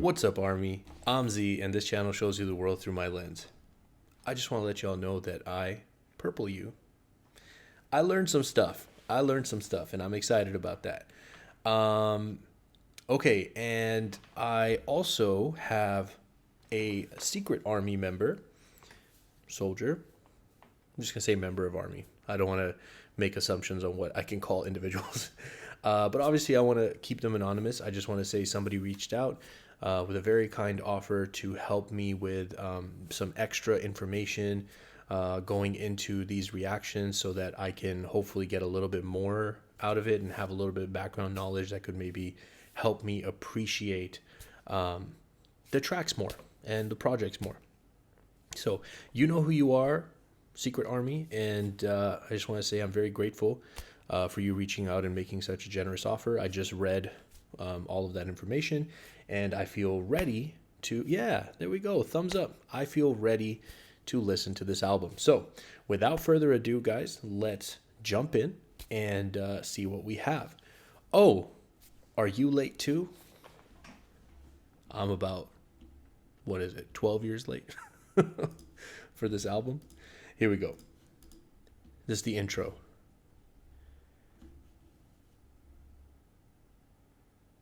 What's up, Army? I'm Z, and this channel shows you the world through my lens. I just want to let y'all know that purple you. I learned some stuff. And I'm excited about that. Okay, and I also have a secret Army member, soldier. I'm just going to say member of Army. I don't want to make assumptions on what I can call individuals. But obviously, I want to keep them anonymous. I just want to say somebody reached out with a very kind offer to help me with some extra information going into these reactions so that I can hopefully get a little bit more out of it and have a little bit of background knowledge that could maybe help me appreciate the tracks more and the projects more. So you know who you are, Secret Army, and I just want to say I'm very grateful for you reaching out and making such a generous offer. I just read all of that information, and I feel ready to, there we go, thumbs up. I feel ready to listen to this album. So without further ado, guys, let's jump in and see what we have. Oh, are you late too? I'm about, 12 years late for this album. Here we go. This is the intro.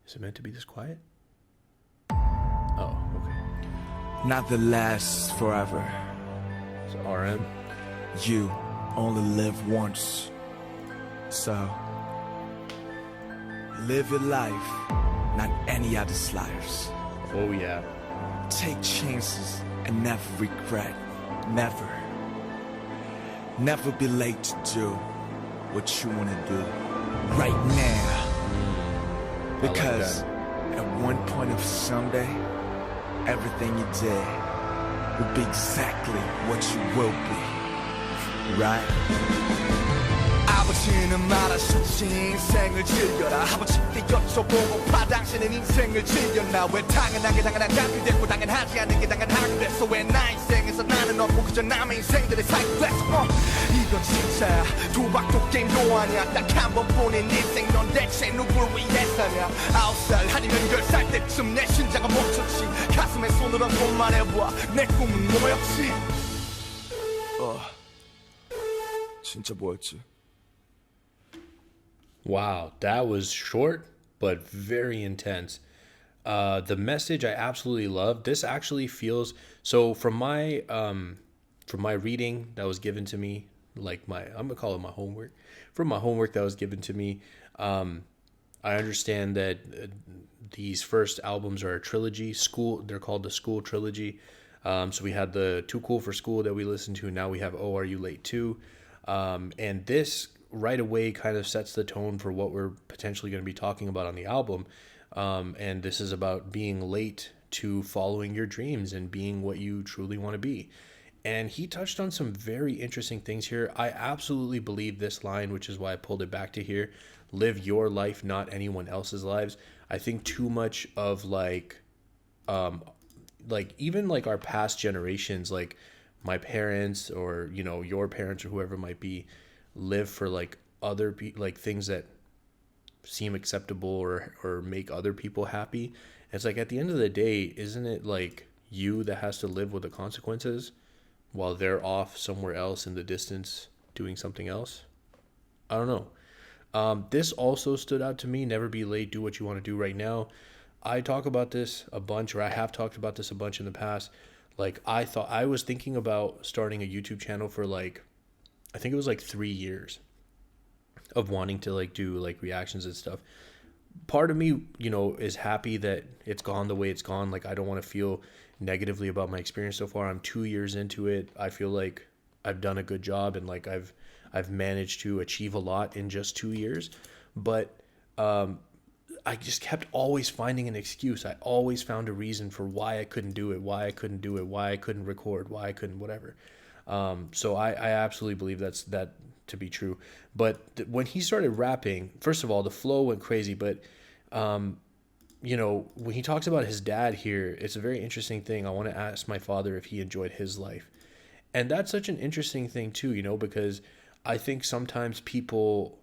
Is it meant to be this quiet? Oh, okay. Nothing lasts forever. So RM. You only live once. So, live your life, not any other's lives. Oh, yeah. Take chances and never regret. Never. Never be late to do what you want to do right now. Because at one point of someday, everything you did will be exactly what you will be. Right? 아버지는 말하셨지 인생을 즐겨라 아버지께 여쭤보고파 당신은 인생을 즐겼나 왜 당연하게 당연한 값이 됐고 당연하지 않은 게 당연하게 됐어 왜 나 인생에서 나는 없고 그저 남의 인생들의 사이클 됐어 이건 진짜야 도박도 게임도 아니야 딱 한 번뿐인 인생 넌 대체 누굴 위해서냐 9살 아니면 10살 때쯤 내 심장은 멈췄지 가슴에 손을 얹고 말해봐 내 꿈은 뭐였지 진짜 뭐였지? Wow, that was short but very intense. The message I absolutely love. This actually feels so from my reading that was given to me, like I'm gonna call it my homework. From my homework that was given to me, I understand that these first albums are a trilogy. They're called the School trilogy. So we had the Too Cool for School that we listened to. Now we have Oh, Are You Late Too? And this right away kind of sets the tone for what we're potentially going to be talking about on the album. And this is about being late to following your dreams and being what you truly want to be. And he touched on some very interesting things here. I absolutely believe this line, which is why I pulled it back to here. Live your life, not anyone else's lives. I think too much of even like our past generations, like my parents or, your parents or whoever it might be, live for like other people, like things that seem acceptable or make other people happy. It's like at the end of the day, isn't it like you that has to live with the consequences while they're off somewhere else in the distance doing something else? I don't know. This also stood out to me. Never be late. Do what you want to do right now. I talk about this a bunch, or I have talked about this a bunch in the past. Like I was thinking about starting a YouTube channel for I think it was 3 years of wanting to do reactions and stuff. Part of me, is happy that it's gone the way it's gone. I don't want to feel negatively about my experience so far. I'm 2 years into it. I feel like I've done a good job and I've managed to achieve a lot in just 2 years. But I just kept always finding an excuse. I always found a reason for why I couldn't do it, why I couldn't record, why I couldn't whatever. So I absolutely believe that to be true. But when he started rapping, first of all, the flow went crazy. But, when he talks about his dad here, it's a very interesting thing. I want to ask my father if he enjoyed his life. And that's such an interesting thing too, because I think sometimes people,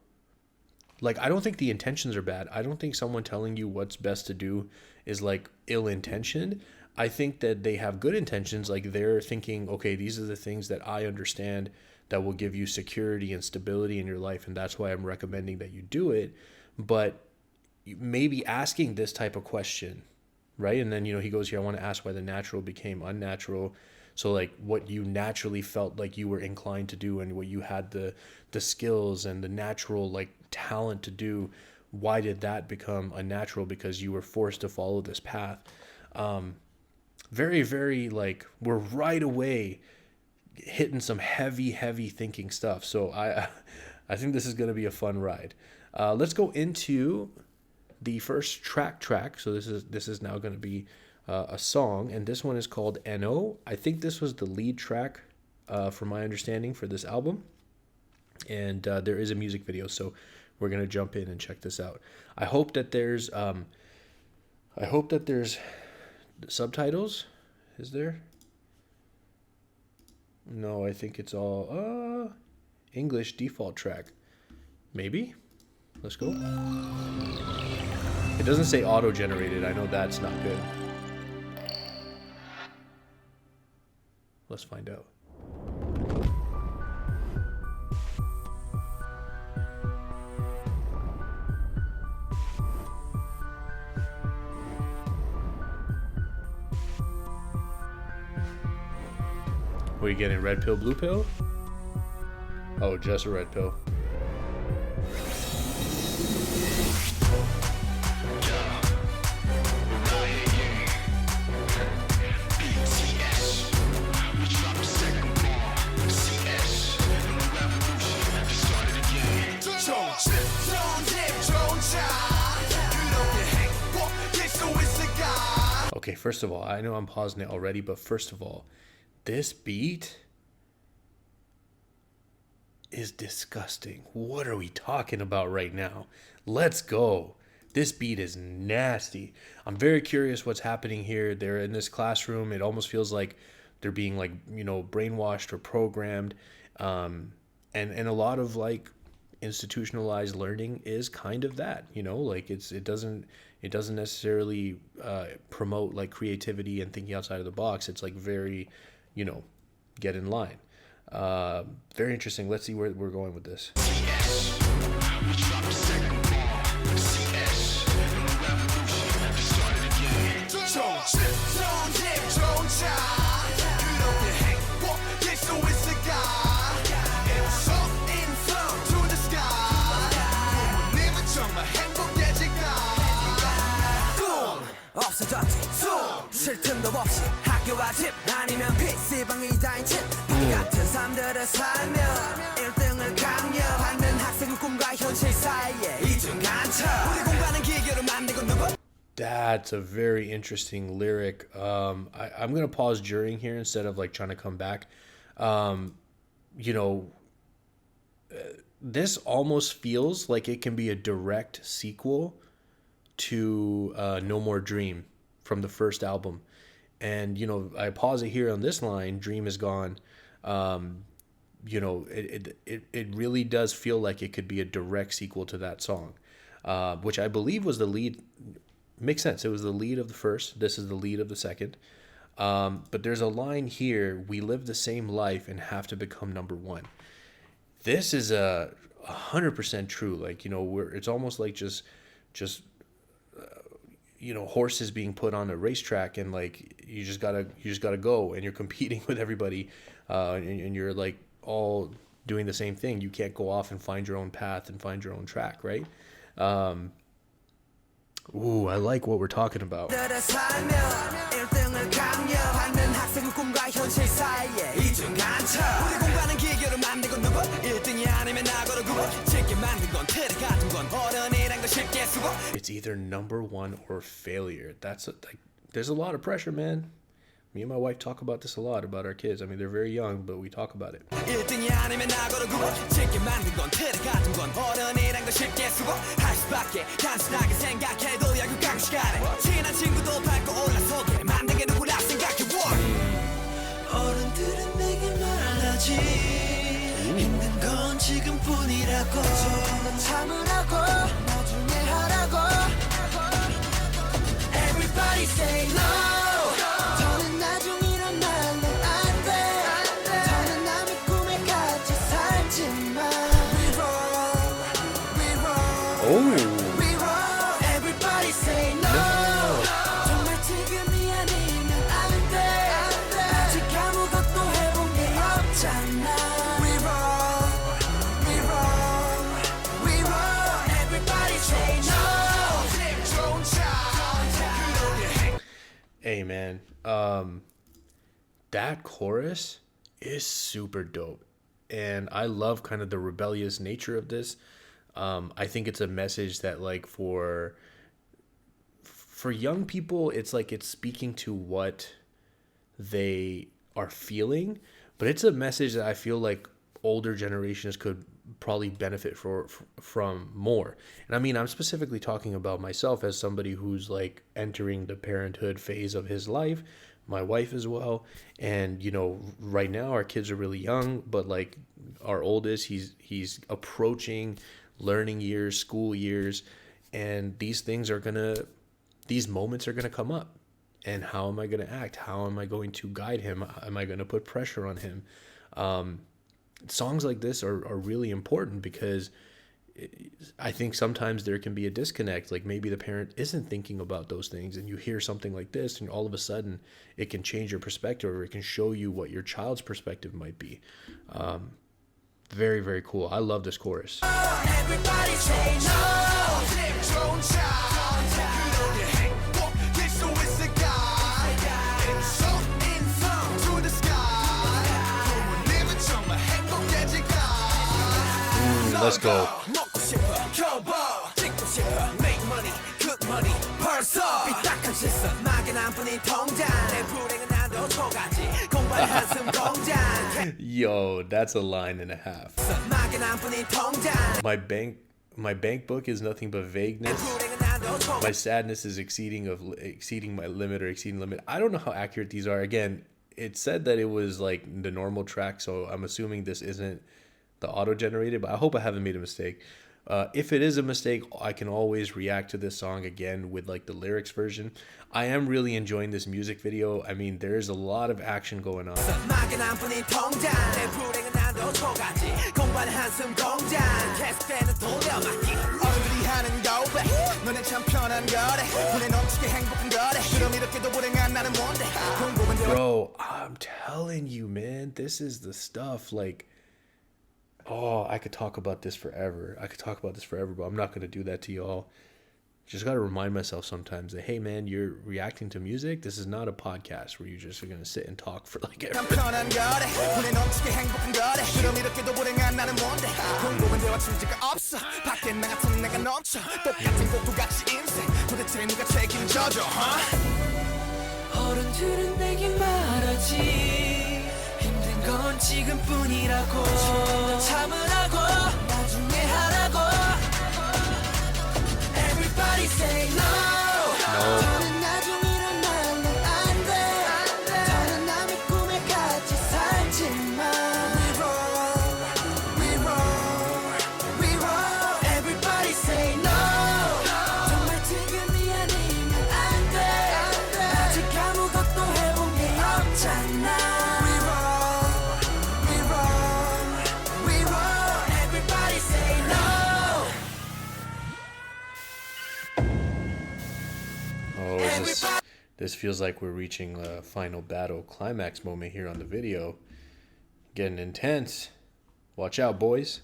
I don't think the intentions are bad. I don't think someone telling you what's best to do is like ill-intentioned. I think that they have good intentions. Like they're thinking, okay, these are the things that I understand that will give you security and stability in your life, and that's why I'm recommending that you do it. But maybe asking this type of question, right? And then, he goes here, I want to ask why the natural became unnatural. So like what you naturally felt like you were inclined to do and what you had the skills and the natural like talent to do, why did that become unnatural? Because you were forced to follow this path. Very, very like we're right away hitting some heavy thinking stuff. So I think this is going to be a fun ride. Let's go into the first track. So this is now going to be a song, and this one is called NO. I think this was the lead track, from my understanding, for this album. And there is a music video, so we're gonna jump in and check this out. I hope that there's subtitles. Is there? No, I think it's all English default track. Maybe. Let's go. It doesn't say auto-generated. I know that's not good. Let's find out. What are you getting? Red pill, blue pill? Oh, just a red pill. Okay, first of all, I know I'm pausing it already, but first of all, this beat is disgusting. What are we talking about right now? Let's go. This beat is nasty. I'm very curious what's happening here. They're in this classroom. It almost feels like they're being like, brainwashed or programmed. And a lot of like institutionalized learning is kind of that, like it doesn't necessarily promote like creativity and thinking outside of the box. It's like very, get in line. Very interesting. Let's see where we're going with this. 쉴 틈도 없이 학교와 집 아니면 PC방이다인 집 같은 삶들을 살며 1등을 강요하는 학생의 꿈과 현실 사이에 이중 간첩 우리 공부하는 기계로 만들고 누구. That's a very interesting lyric. I'm gonna pause during here instead of like trying to come back. This almost feels like it can be a direct sequel to No More Dream from the first album. And I pause it here on this line, Dream is gone. It really does feel like it could be a direct sequel to that song, which I believe was the lead. Makes sense. It was the lead of the first. This is the lead of the second. But there's a line here: we live the same life and have to become number one. This is 100% true. Like, it's almost like just horses being put on a racetrack, and like you just gotta go, and you're competing with everybody, and you're like all doing the same thing. You can't go off and find your own path and find your own track, right? Ooh, I like what we're talking about. It's either number one or failure. There's a lot of pressure, man. Me and my wife talk about this a lot, about our kids. I mean, they're very young, but we talk about it. We roll, everybody say no. 정말 지금이 아니면 안 돼. 아직 아무것도 해본 게 없잖아. We roll, we roll, we roll, everybody say no. Hey man, that chorus is super dope, and I love kind of the rebellious nature of this. I think it's a message that, like, for young people, it's like it's speaking to what they are feeling, but it's a message that I feel like older generations could probably benefit from more. And I mean, I'm specifically talking about myself as somebody who's like entering the parenthood phase of his life, my wife as well. And you know, right now our kids are really young, but like our oldest, he's approaching learning years, school years, and these moments are gonna come up. And how am I going to act? How am I going to guide him? Am I going to put pressure on him? Songs like this are really important because I think sometimes there can be a disconnect. Like maybe the parent isn't thinking about those things, and you hear something like this, and all of a sudden it can change your perspective, or it can show you what your child's perspective might be. Very, very cool. I love this chorus. Everybody say no. Let's go. Yo, that's a line and a half. My bank book is nothing but vagueness. My sadness is exceeding my limit or exceeding limit. I don't know how accurate these are. Again, it said that it was like the normal track, so I'm assuming this isn't the auto-generated, but I hope I haven't made a mistake. If it is a mistake, I can always react to this song again with like the lyrics version. I am really enjoying this music video. I mean, there is a lot of action going on. Bro, I'm telling you, man, this is the stuff. Like, oh, I could talk about this forever. But I'm not going to do that to y'all. Just got to remind myself sometimes that, hey, man, you're reacting to music. This is not a podcast where you just are going to sit and talk for like every... 건 지금뿐이라고 참으라고 나중에 하라고 Everybody say no. 더는 나중이란 말로 안 돼. 더는 남의 꿈에 같이 살지만 We roll, we roll, we roll. Everybody say no. 정말 지금이 아니면 안 돼. 아직 아무것도 해본 게 없잖아. This feels like we're reaching a final battle climax moment here on the video. Getting intense. Watch out, boys.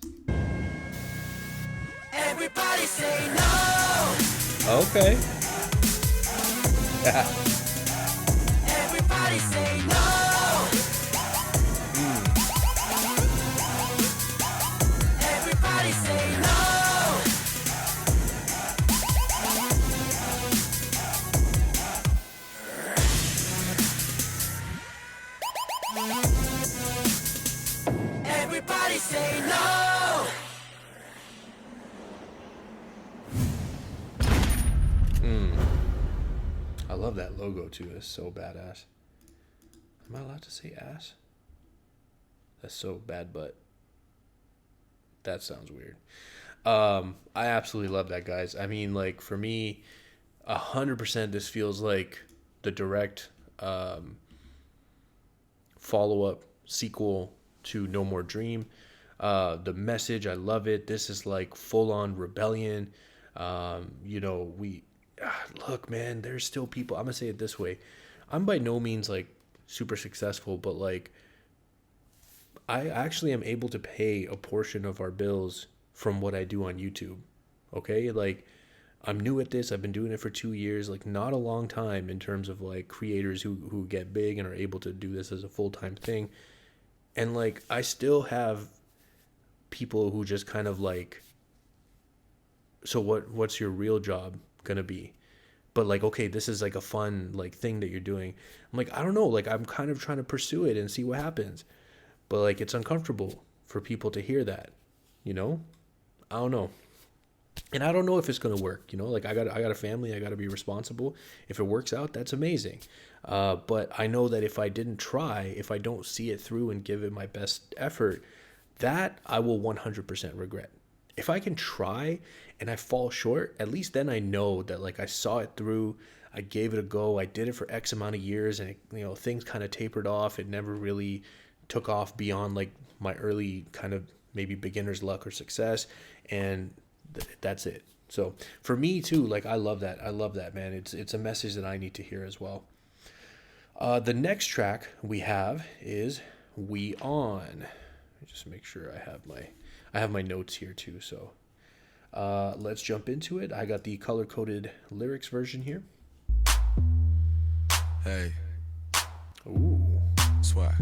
Everybody say no. Okay. Everybody say no. Everybody say no. Everybody say no. I love that logo too. It's so badass. Am I allowed to say ass? That's so bad, but that sounds weird. I absolutely love that, guys. I mean, like, for me, 100% this feels like the direct follow-up sequel to No More Dream. The message, I love it. This is like full-on rebellion. You know, look, man, there's still people. I'm gonna say it this way: I'm by no means like super successful, but like I actually am able to pay a portion of our bills from what I do on YouTube. Okay, like I'm new at this. I've been doing it for 2 years, like not a long time in terms of like creators who get big and are able to do this as a full-time thing. And like I still have people who just kind of like, so what's your real job gonna be? But like, okay, this is like a fun like thing that you're doing. I'm like, I don't know, like I'm kind of trying to pursue it and see what happens. But like it's uncomfortable for people to hear that, you know? I don't know. And I don't know if it's gonna work, you know, like I got a family, I gotta be responsible. If it works out, that's amazing. But I know that if I didn't try, if I don't see it through and give it my best effort, that I will 100% regret. If I can try and I fall short, at least then I know that like I saw it through, I gave it a go, I did it for X amount of years, and it, you know, things kind of tapered off. It never really took off beyond like my early kind of maybe beginner's luck or success, and that's it. So for me too, like I love that, man. It's a message that I need to hear as well. The next track we have is We On. Let me just make sure I have my notes here too. So let's jump into it. I got the color-coded lyrics version here. Hey, Ooh. swag.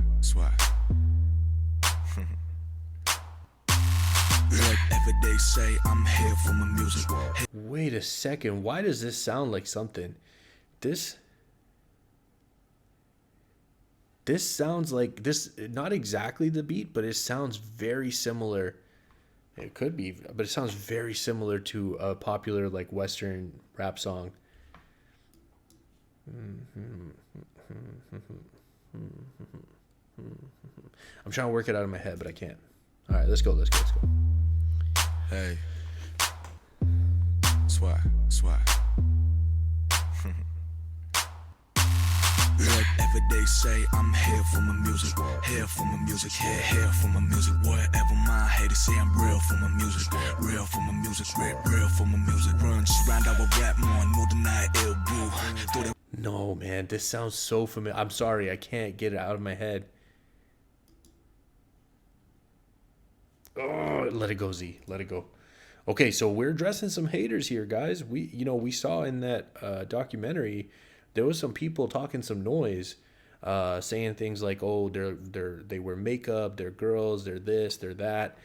Whatever they say, I'm here for my music. Wait a second. Why does this sound like something? This sounds like this, not exactly the beat, but it sounds very similar. It could be, but it sounds very similar to a popular like Western rap song. I'm trying to work it out in my head, but I can't. All right, let's go. Hey, swag. Whatever they say, I'm here for my music. Here for my music. Here for my music. Whatever my haters say, I'm real for my music. Real for my music. Real for my music. Run surround our rap more than I ill. No, man, this sounds so familiar. I'm sorry, I can't get it out of my head. Oh, let it go, Z. Let it go. Okay, so we're addressing some haters here, guys. We saw in that documentary, there was some people talking some noise, saying things like, "Oh, they wear makeup, they're girls, they're this, they're that."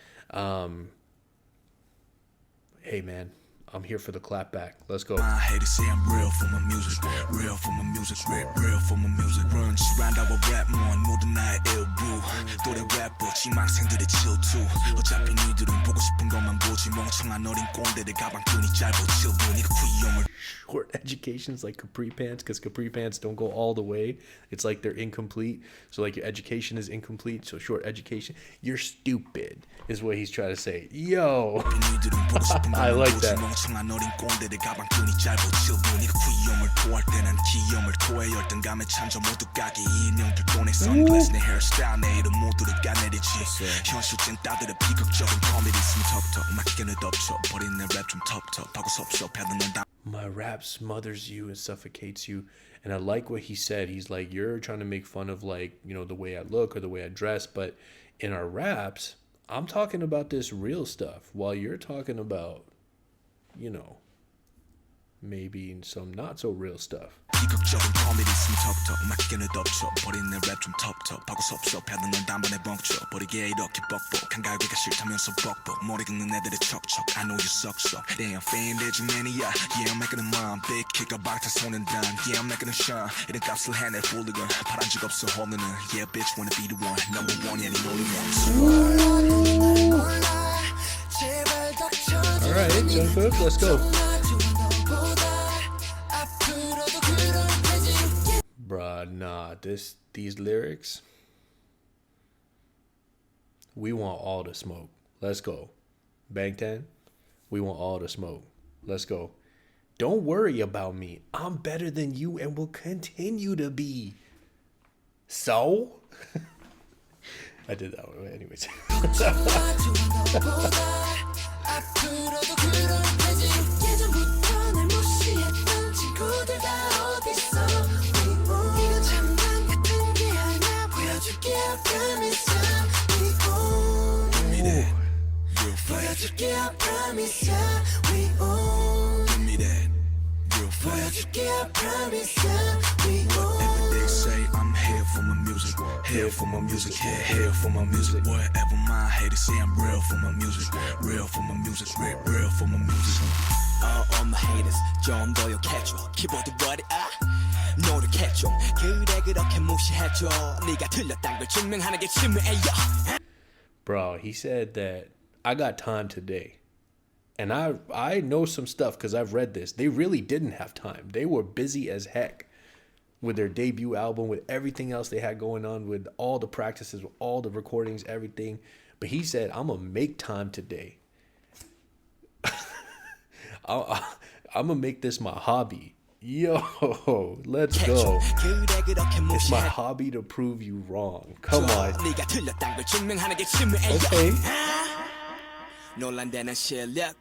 Hey, man, I'm here for the clap back. Let's go. My haters say I'm real for my music. Real for my music. Real for my music. Run surround our rap more than I 일부. 또래 래퍼 지망생들의 질투. 어차피 니들은 보고 싶은 것만 보지. 멍청한 어린 꼰대들 가방끈이 짧아 질분이 후이용을. Short education's like capri pants, because capri pants don't go all the way. It's like they're incomplete. So like your education is incomplete. So short education, you're stupid, is what he's trying to say. Yo, I like that. 멍청한 어린 꼰대들 가방끈이 짧아 질분이 후이용을 토할 때난 기염을 토해 열등감에 찬져 모두 까기 인형들 돈에 선글라스 내 헤어스타일 내 이름 모두를 까내리지 현실 찐따들의 비극적인 코미디 있으면 턱턱 맡기는 덮쳐 버린 내 랩 좀 텁텁하고 섭섭해도 넌 다. My rap smothers you and suffocates you. And I like what he said. He's like, you're trying to make fun of like, you know, the way I look or the way I dress. But in our raps, I'm talking about this real stuff while you're talking about, you know, maybe some not so real stuff. 비극적인 코미디 있으면 턱턱 맡기는 덮쳐 버린 내 랩 좀 텁텁하고 섭섭해도 넌 단번에 벙쳐 버리게 이렇게 뻑뻑한 갈비가 싫다면서 뻑뻑 머리 긁는 애들의 척척 I know you suck They ain't fan there's mania Yeah I'm making them mine Big kick up 방탄 손은 단 Yeah I'm making them shine 이런 값을 해내 홀리건 파란 적 없어 홈런은 Yeah bitch wanna be the one Number one yeah the only one Alright, Jungkook, let's go. Bruh, nah, these lyrics, we want all the smoke. Let's go. Bangtan, we want all the smoke. Let's go. Don't worry about me. I'm better than you and will continue to be. So? I did that one. Anyways. 보여줄게 I promise ya we own Give me that real fast. 보여줄게 I promise ya we own Whatever they say, I'm here for my music. Here for my music, here for my music. Whatever my haters say, I'm real for my music. Real for my music, real for my music. All my haters 좀 더 욕해줘 키보드 버리 노력해줘 그래 그렇게 무시해줘 네가 틀렸단 걸 증명하는 게 치매야 Bro, he said that I got time today. And I know some stuff because I've read this. They really didn't have time. They were busy as heck with their debut album, with everything else they had going on, with all the practices, with all the recordings, everything. But he said, I'm going to make time today. I'm going to make this my hobby. Yo, let's go. It's my hobby to prove you wrong. Come on. Okay. 논란되는 실력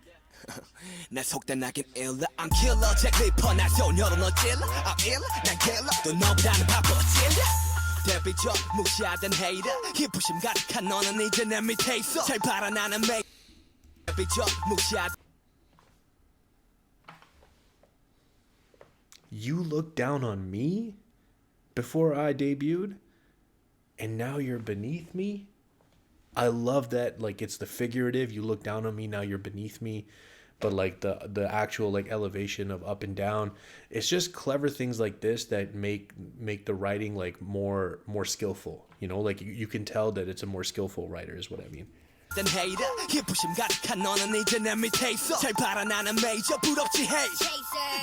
내 속단하긴 일러 I'm killer 잭 리퍼 날 소녀로 너 찔러 I'm ill 난 killer 또 너보다는 바빠 찔러 데뷔 전 무시하던 hater 희부심 가득한 너는 이제 내 밑에 있어 잘 봐라 나는 매일 데뷔 전 무시하던 You looked down on me before I debuted, and now you're beneath me? I love that, like, it's the figurative, you look down on me, now you're beneath me, but like the actual like elevation of up and down. It's just clever things like this that make the writing like more skillful, you know, like you can tell that it's a more skillful writer is what I mean. hater 희부심 가득한 너는 이제 내 밑에 있어 잘 봐라 나는 메이저 부럽지 hey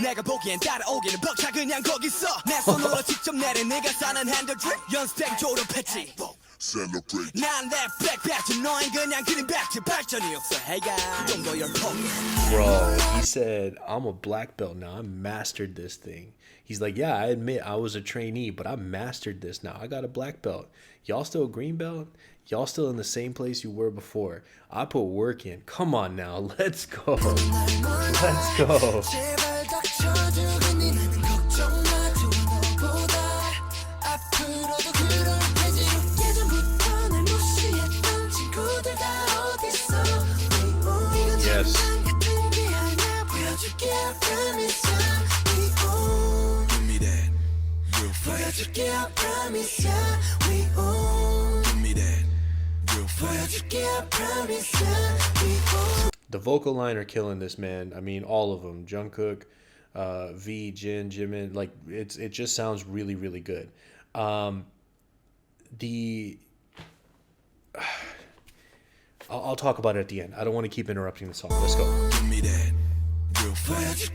내가 보기엔 따라오기는 벅차 그냥 거기 있어 내 손으로 직접 내린 네가 사는 핸들 드립 연습생 졸업했지 Celebrate. 난 내 백배지 너흰 그냥 그린 백지 발전이 없어 해가 그 정도 열폭 Bro, he said, I'm a black belt now. I mastered this thing. He's like, yeah, I admit I was a trainee, but I mastered this now. I got a black belt. Y'all still a green belt? Y'all still in the same place you were before. I put work in. Come on now. Let's go. Let's go. Yes. Give me that real fast. Give me that real fast. The vocal line are killing this, man. I mean, all of them. Jungkook, V, Jin, Jimin. Like, it just sounds really, really good. I'll talk about it at the end. I don't want to keep interrupting the song. Let's go. Give me that real fast.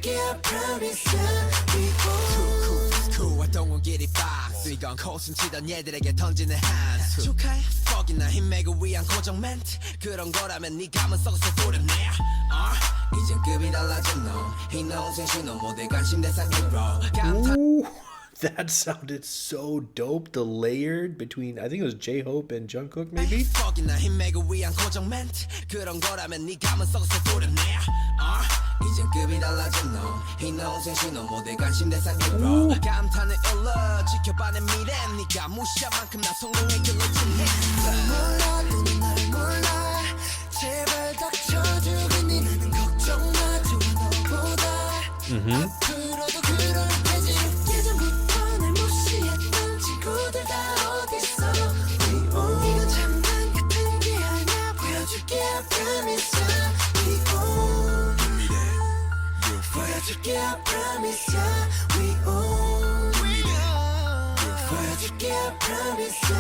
Cool, I don't want to get it fast 이건 코순 치던 얘들에게 던지는 한수 축하해 퍽이나 힘매고 위한 고정 멘트 그런 거라면 네 감은 썩어서 소리내 이젠 급이 달라진 너이 농생 신호 모두의 관심 대상 hero Ooh, that sounded so dope. The layered between, I think it was J-Hope and Jungkook, maybe? 퍽이나 힘매고 위한 고정 멘트 그런 거라면 네 감은 썩어서 소리내 이젠 급이 달라진 너이 농생 신호 모두의 관심 대상 hero 감탄을 일러 지켜봐 내 미래 네가 무시한 만큼 나 성공의 길로 진해 몰라 너는 나를 몰라 제발 닥쳐주고 니는 걱정 마 좋아 너보다 앞으로도 그럴 테지 예전부터 날 무시했던 친구들 다 어딨어 이건 장난 같은 게 아니야 보여줄게 I promise ya we own 보여줄게 I promise ya we own 보여줄게 I promise ya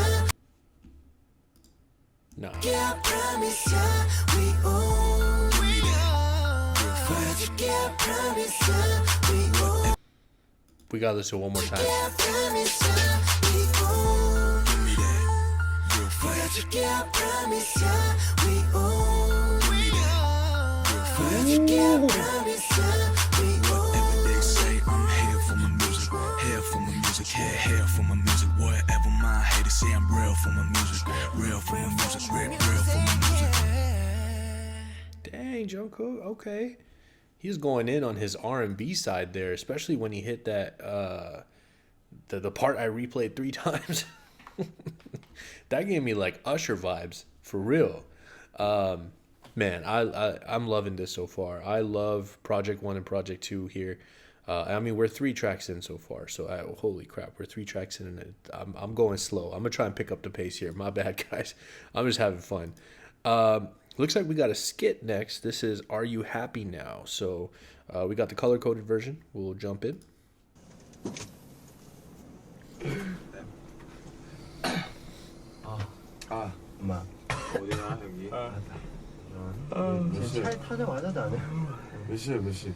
Nah. I promise ya we own 보여줄게 I promise ya we own We gotta listen one more time. I promise ya we own 보여줄게 I promise ya we own 보여줄게 I promise ya we own Whatever they say, I'm here for my music. Here for my music. Here for my music. Whatever my haters say, I'm real for my music. Real for my music. Real for my music. Dang, Jungkook, okay. He's going in on his R&B side there, especially when he hit that the part I replayed 3 times. That gave me like Usher vibes for real. Man, I'm loving this so far. I love Project 1 and Project 2 here. I mean, we're 3 tracks in so far, so holy crap, we're 3 tracks in, and I'm going slow. I'm gonna try and pick up the pace here. My bad, guys. I'm just having fun. Looks like we got a skit next. This is "Are You Happy Now?" So we got the color coded version. We'll jump in. 엄마 어디나 여기? 지금 차에 타자마자 나네. 몇 시에 몇 시?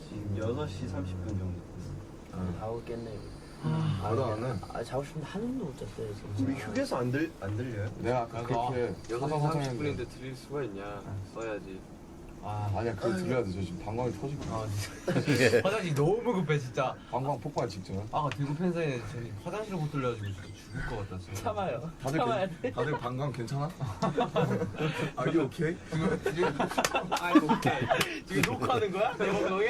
지금 6시 30분 정도 됐어. 자고 깼네. 나도 안 해. 자고 싶은데 하늘도 못 잤어요. 진짜. 우리 휴게소 안 들려요? 내가 아까 그렇게 6시 하던 화장했는데 30분인데 드릴 수가 있냐? 써야지. 아니야 그거 들려야 돼. 저 지금 방광이 터지고 화장실 너무 급해 진짜. 방광 폭발 직전. 아까 들고 팬사인회 저기 화장실을 못 들려가지고 진짜 죽을 것 같다 진짜. 참아요. 다들 방광 괜찮아? Are you okay? I'm okay. 지금 녹화하는 거야? 내 방송에?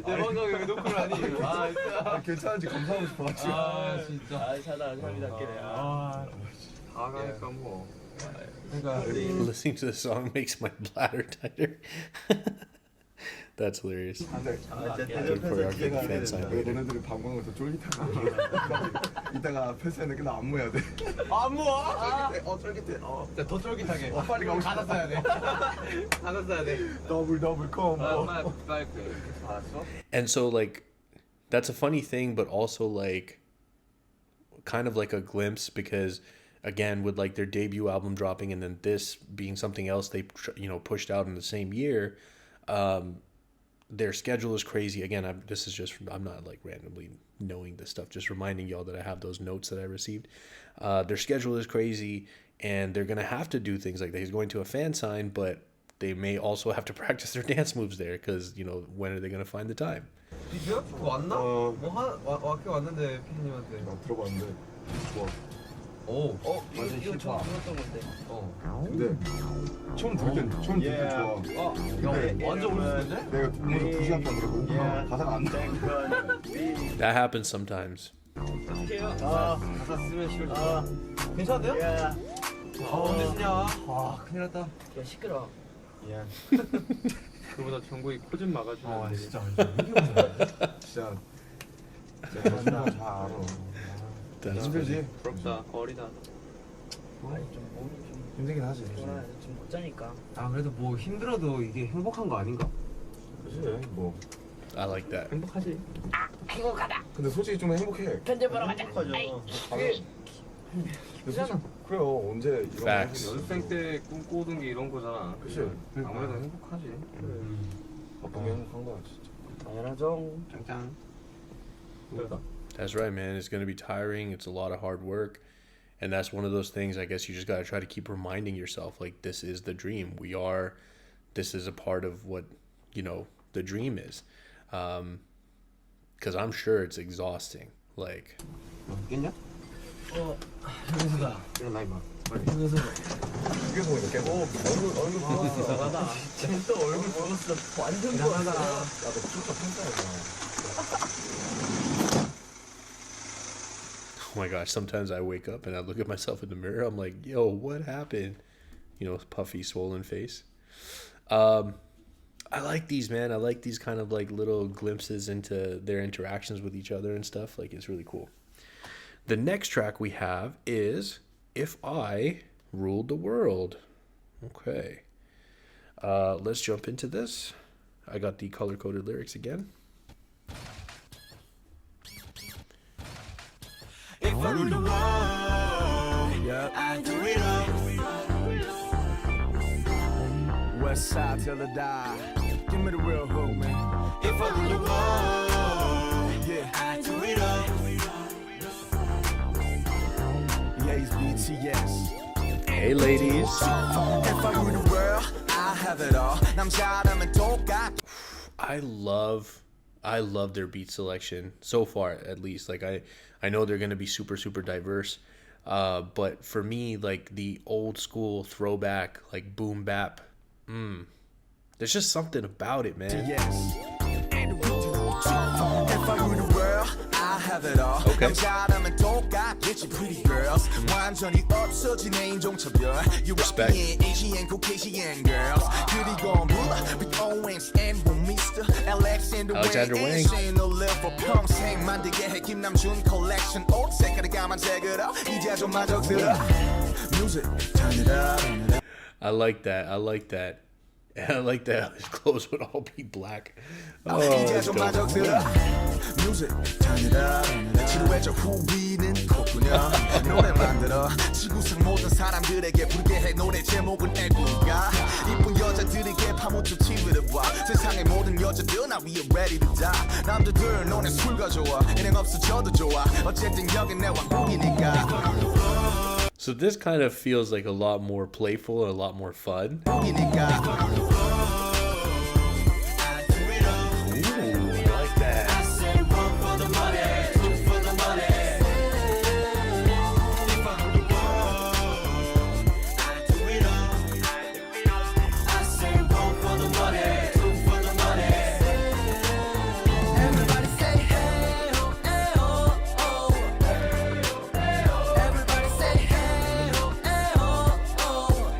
내 방송에 왜 녹화를 하니? 아 진짜. 괜찮은지 검사하고 싶어가지고. 아 진짜. 사다 삶이답게. 아. 다 가니까 뭐. 그러니까 Listening to the song makes my bladder tighter. That's hilarious. 안돼. Good choreography, fan sign. 너네들이 방광을 더 쫄깃하게. 이따가 팬사인회 끝나 안무해야 돼. 안무. 쫄깃해. 진짜 더 쫄깃하게. 빨리 가고 싶어. 가사 써야 돼. 가사 써야 돼. 더블 콤보. 엄마 빨리 알았어? And so like that's a funny thing, but also like kind of like a glimpse, because again, with like their debut album dropping and then this being something else they pushed out in the same year, their schedule is crazy. Again, I'm not like randomly knowing this stuff, just reminding y'all that I have those notes that I received. Their schedule is crazy, and they're gonna have to do things like that. He's going to a fan sign, but they may also have to practice their dance moves there, because when are they gonna find the time? 미국 왔나? 왔긴 왔는데 피디님한테. 들어봤는데 좋아. 오. 완전 이거 힙합. 들었던 건데. 근데 처음 들을 땐 좋아. 야, 완전 오랜만인데? 내가 오늘 2시간 동안 들었거든. 가사가 안 나. That happens sometimes. 가사 쓰면 싫어. 괜찮은데요? 언제 쓰냐? 와, 큰일 났다. 야 시끄러. 그보다 정국이 코 좀 막아주면 안 돼. 진짜 진짜 내가 잘 알아. That's 힘들지? 부럽다. 어리다. 아니 좀 몸이 좀 힘들긴 하지. 피곤하네. 좀 못 자니까. 아, 그래도 뭐 힘들어도 이게 행복한 거 아닌가? 그치 뭐. I like that. 행복하지. 행복하다. 근데 솔직히 좀 행복해. 편집 보러 가자. 그래요. 언제 이런 거 Facts. 하지? 연습생 때 꿈꾸던 게 이런 거잖아. 그치. 아무래도 행복하지. 바쁘게 행복한 거야 진짜. 당연하죠. 짱짱. That's right, man. It's going to be tiring. It's a lot of hard work. And that's one of those things, I guess you just got to try to keep reminding yourself, like, this is the dream. This is a part of what, the dream is. Because I'm sure it's exhausting. Like, 깼냐? 여기서다. 일어나 임마. 여기서. 휴게소 이렇게. 얼굴 부었어. 나가다. 또 얼굴 부었어. 완전 부었어. 나도 진짜 팬싸이구나. oh my gosh, sometimes I wake up and I look at myself in the mirror. I'm like, yo, what happened? Puffy, swollen face. I like these, man. I like these kind of like little glimpses into their interactions with each other and stuff. Like, it's really cool. The next track we have is If I Ruled the World. Okay. Let's jump into this. I got the color-coded lyrics again. If I rule the world, I do it all. West side till I die. Give me the real hook, man. If I rule the world, Yeah, I do it all. yeah, he's BTS. Hey, ladies. If I rule the world, I have it all. 남자라면 똑같. I love their beat selection so far, at least. Like, I know they're gonna be super, super diverse, but for me, like the old school throwback, like boom bap, there's just something about it, man. Yes. If I rule the world, I 하더라 Okay. 남자라면 똑같겠지 pretty girls 완전히 없어진 인종차별 Respect. European, Asian, Caucasian girls 그리고 물론 with Owens and Mr. Alexander Wang. 너 live for 평생 만들게 해 김남준 컬렉션 옷 색깔이 까만색으로 이제 좀 만족스러워 Music, turn it up I like that. I like that. I like that his clothes would all be black. Oh, 이제 that's 좀 dope. 만족스러워 Music, turn it up 지루해져 후비는 콧구녕 노래 만들어 지구상 모든 사람들에게 부르게 해 노래 제목은 애군가 이쁜 여자들에게 파묻혀 TV를 봐 세상의 모든 여자들 나 위에 ready to die 남자들 너네 술 가져와 일행 없어져도 좋아 어쨌든 여긴 내 왕국이니까 So this kind of feels like a lot more playful and a lot more fun. Ooh, I like that. Everybody say hey oh, hey oh, oh. Everybody say hey oh, hey oh, oh.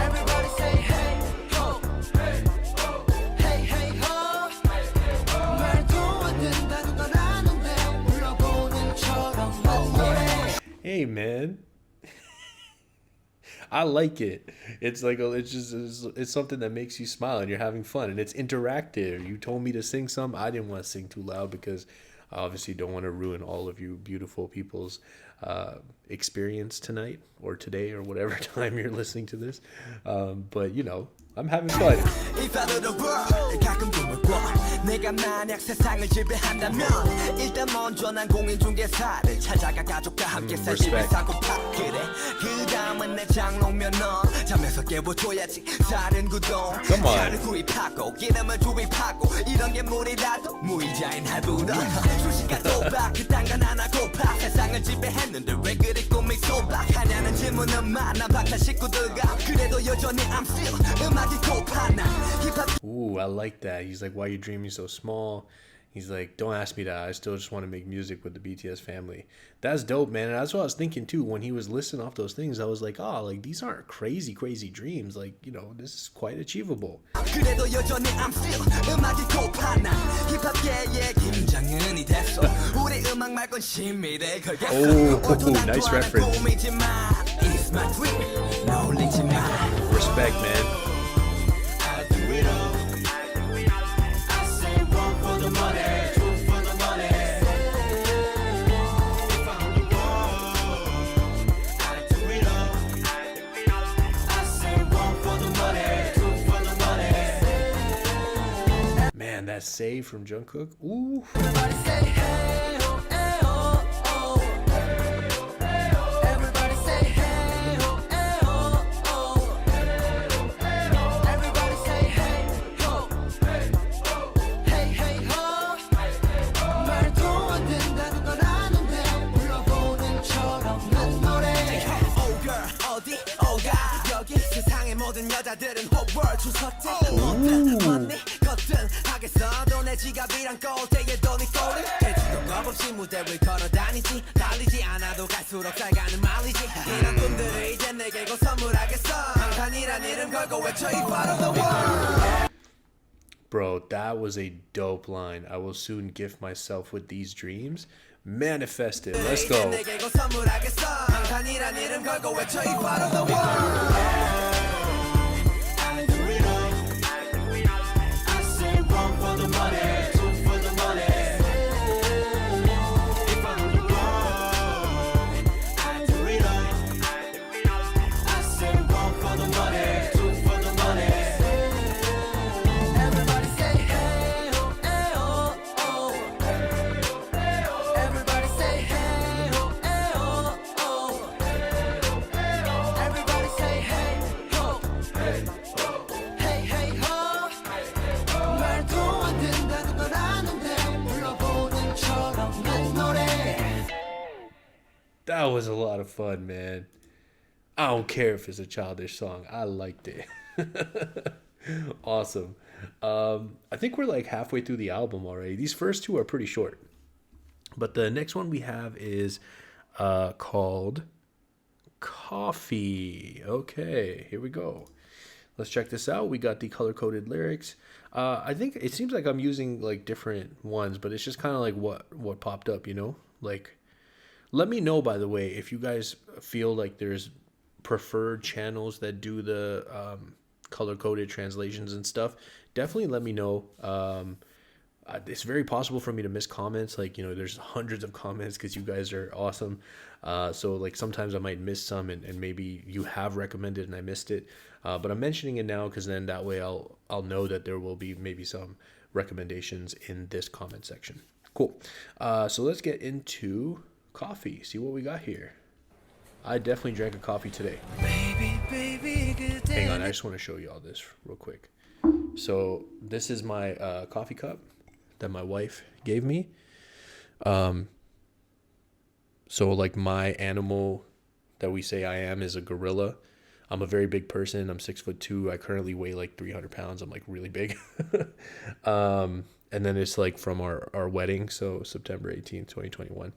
Everybody say hey ho, hey hey ho. 말도 안 된다는 걸 아는데 불러보는 처럼 노래. Hey, man. I like it. It's like it's something that makes you smile and you're having fun and it's interactive. You told me to sing some. I didn't want to sing too loud because I obviously don't want to ruin all of you beautiful people's experience tonight or today or whatever time you're listening to this. But you know, I'm having fun. If I little girl 가끔 꿈을 꿔 내가 만약 세상을 지배한다면 일단 먼저 난 공인중개사를 찾아가 가족과 함께 살 집을 respect. 사고파 그래 그 다음은 내 장롱면 넌 잠에서 깨워줘야지 다른 구동 Come on. 차를 구입하고 기름을 주입하고 이런 게 무리라도 무이자인 할부로 수식과 도박 그딴 건 안 하고파 세상을 지배했는데 왜 그리 꿈이 소박하냐는 질문은 많아 박한 식구들과 그래도 여전히 I'm still 음악이 고파 난 힙합 Ooh, I like that. He's like, why are you dreaming so small? He's like, don't ask me that. I still just want to make music with the BTS family. That's dope, man. And that's what I was thinking too. When he was listing off those things, I was like, oh, like these aren't crazy, crazy dreams. Like, you know, this is quite achievable. 그래도 여전히 I'm still 음악이 고파 난 힙합계의 김장은이 됐어 우리 음악 말곤 신미래 걸겠어 Oh, nice reference. 꿈이지만 It's my dream 놀리지 마 Respect, man. I do it all I say one for the money two for the money If I'm on the wall I do it all I say one for the money two for the money Man, that save from Jungkook. Ooh. Everybody say hey oh, hey oh, oh. Everybody say hey oh, hey oh, oh. Everybody say hey ho, hey hey ho. 말도 안 된다는 걸 아는데 불러보는 처럼 난 노래. Oh girl 어디 오가 여기 세상의 모든 여자들은 whole world 줄 섰대. 언니 거뜬 하겠어 내 지갑이랑 꼴대에도 네 소리 대충도 겁없이 무대를 걸어다니지 달리지 않아도 갈수록 잘 가는 말이지 이런 꿈들을 이제 내게 곧 선물하겠어 방탄이란 이름 걸고 외쳐 이 part of the world Bro, that was a dope line. I will soon gift myself with these dreams. Manifest it. Let's go. 내게 곧 선물하겠어 방탄이란 이름 걸고 외쳐 이 part of the world I do it all I say one for the money two for the money If I'm on the road I do it all I say one for the money two for the money Everybody say hey oh, hey oh, oh. Everybody say hey oh, hey oh, oh. Everybody say hey ho, hey hey ho. 말도 안 된다는 걸 아는데 불러보는 처럼 난 노래. That was a lot of fun, man. I don't care if it's a childish song. I liked it. Awesome. I think we're like halfway through the album already. These first two are pretty short. But the next one we have is called Coffee. Okay, here we go. Let's check this out. We got the color-coded lyrics. I think it seems like I'm using like different ones, but it's just kind of like what popped up, you know? Like, let me know, by the way, if you guys feel like there's preferred channels that do the color-coded translations and stuff. Definitely let me know. It's very possible for me to miss comments. Like, you know, there's hundreds of comments because you guys are awesome. So like sometimes I might miss some, and maybe you have recommended and I missed it. But I'm mentioning it now because then that way I'll know that there will be maybe some recommendations in this comment section. Cool. So let's get into coffee. See what we got here. I definitely drank a coffee today. Hang on, I just want to show you all this real quick. So this is my coffee cup that my wife gave me. So like my animal that we say I am is a gorilla. I'm a very big person. I'm 6'2". I currently weigh like 300 pounds. I'm like really big. And then it's like from our wedding. So September 18th, 2021.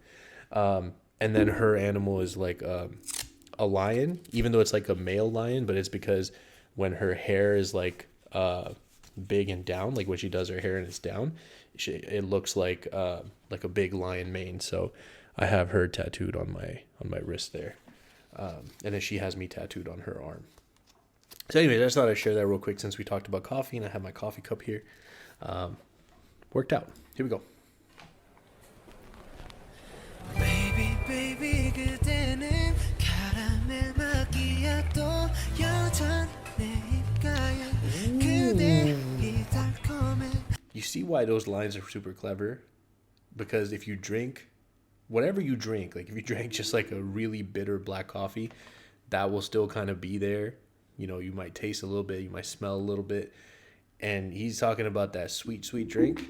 And then her animal is like a lion, even though it's like a male lion, but it's because when her hair is like big and down, like when she does her hair and it's down, it looks like a big lion mane. So I have her tattooed on my wrist there, and then she has me tattooed on her arm. So anyway, I just thought I'd share that real quick since we talked about coffee, and I have my coffee cup here. Worked out. Here we go. Baby 그대는 카라멜 마키아토 여전히 내 입가에 그대 이 달콤해. You see why those lines are super clever? Because if you drink, whatever you drink, like if you drank just like a really bitter black coffee, that will still kind of be there. You know, you might taste a little bit, you might smell a little bit. And he's talking about that sweet, sweet drink.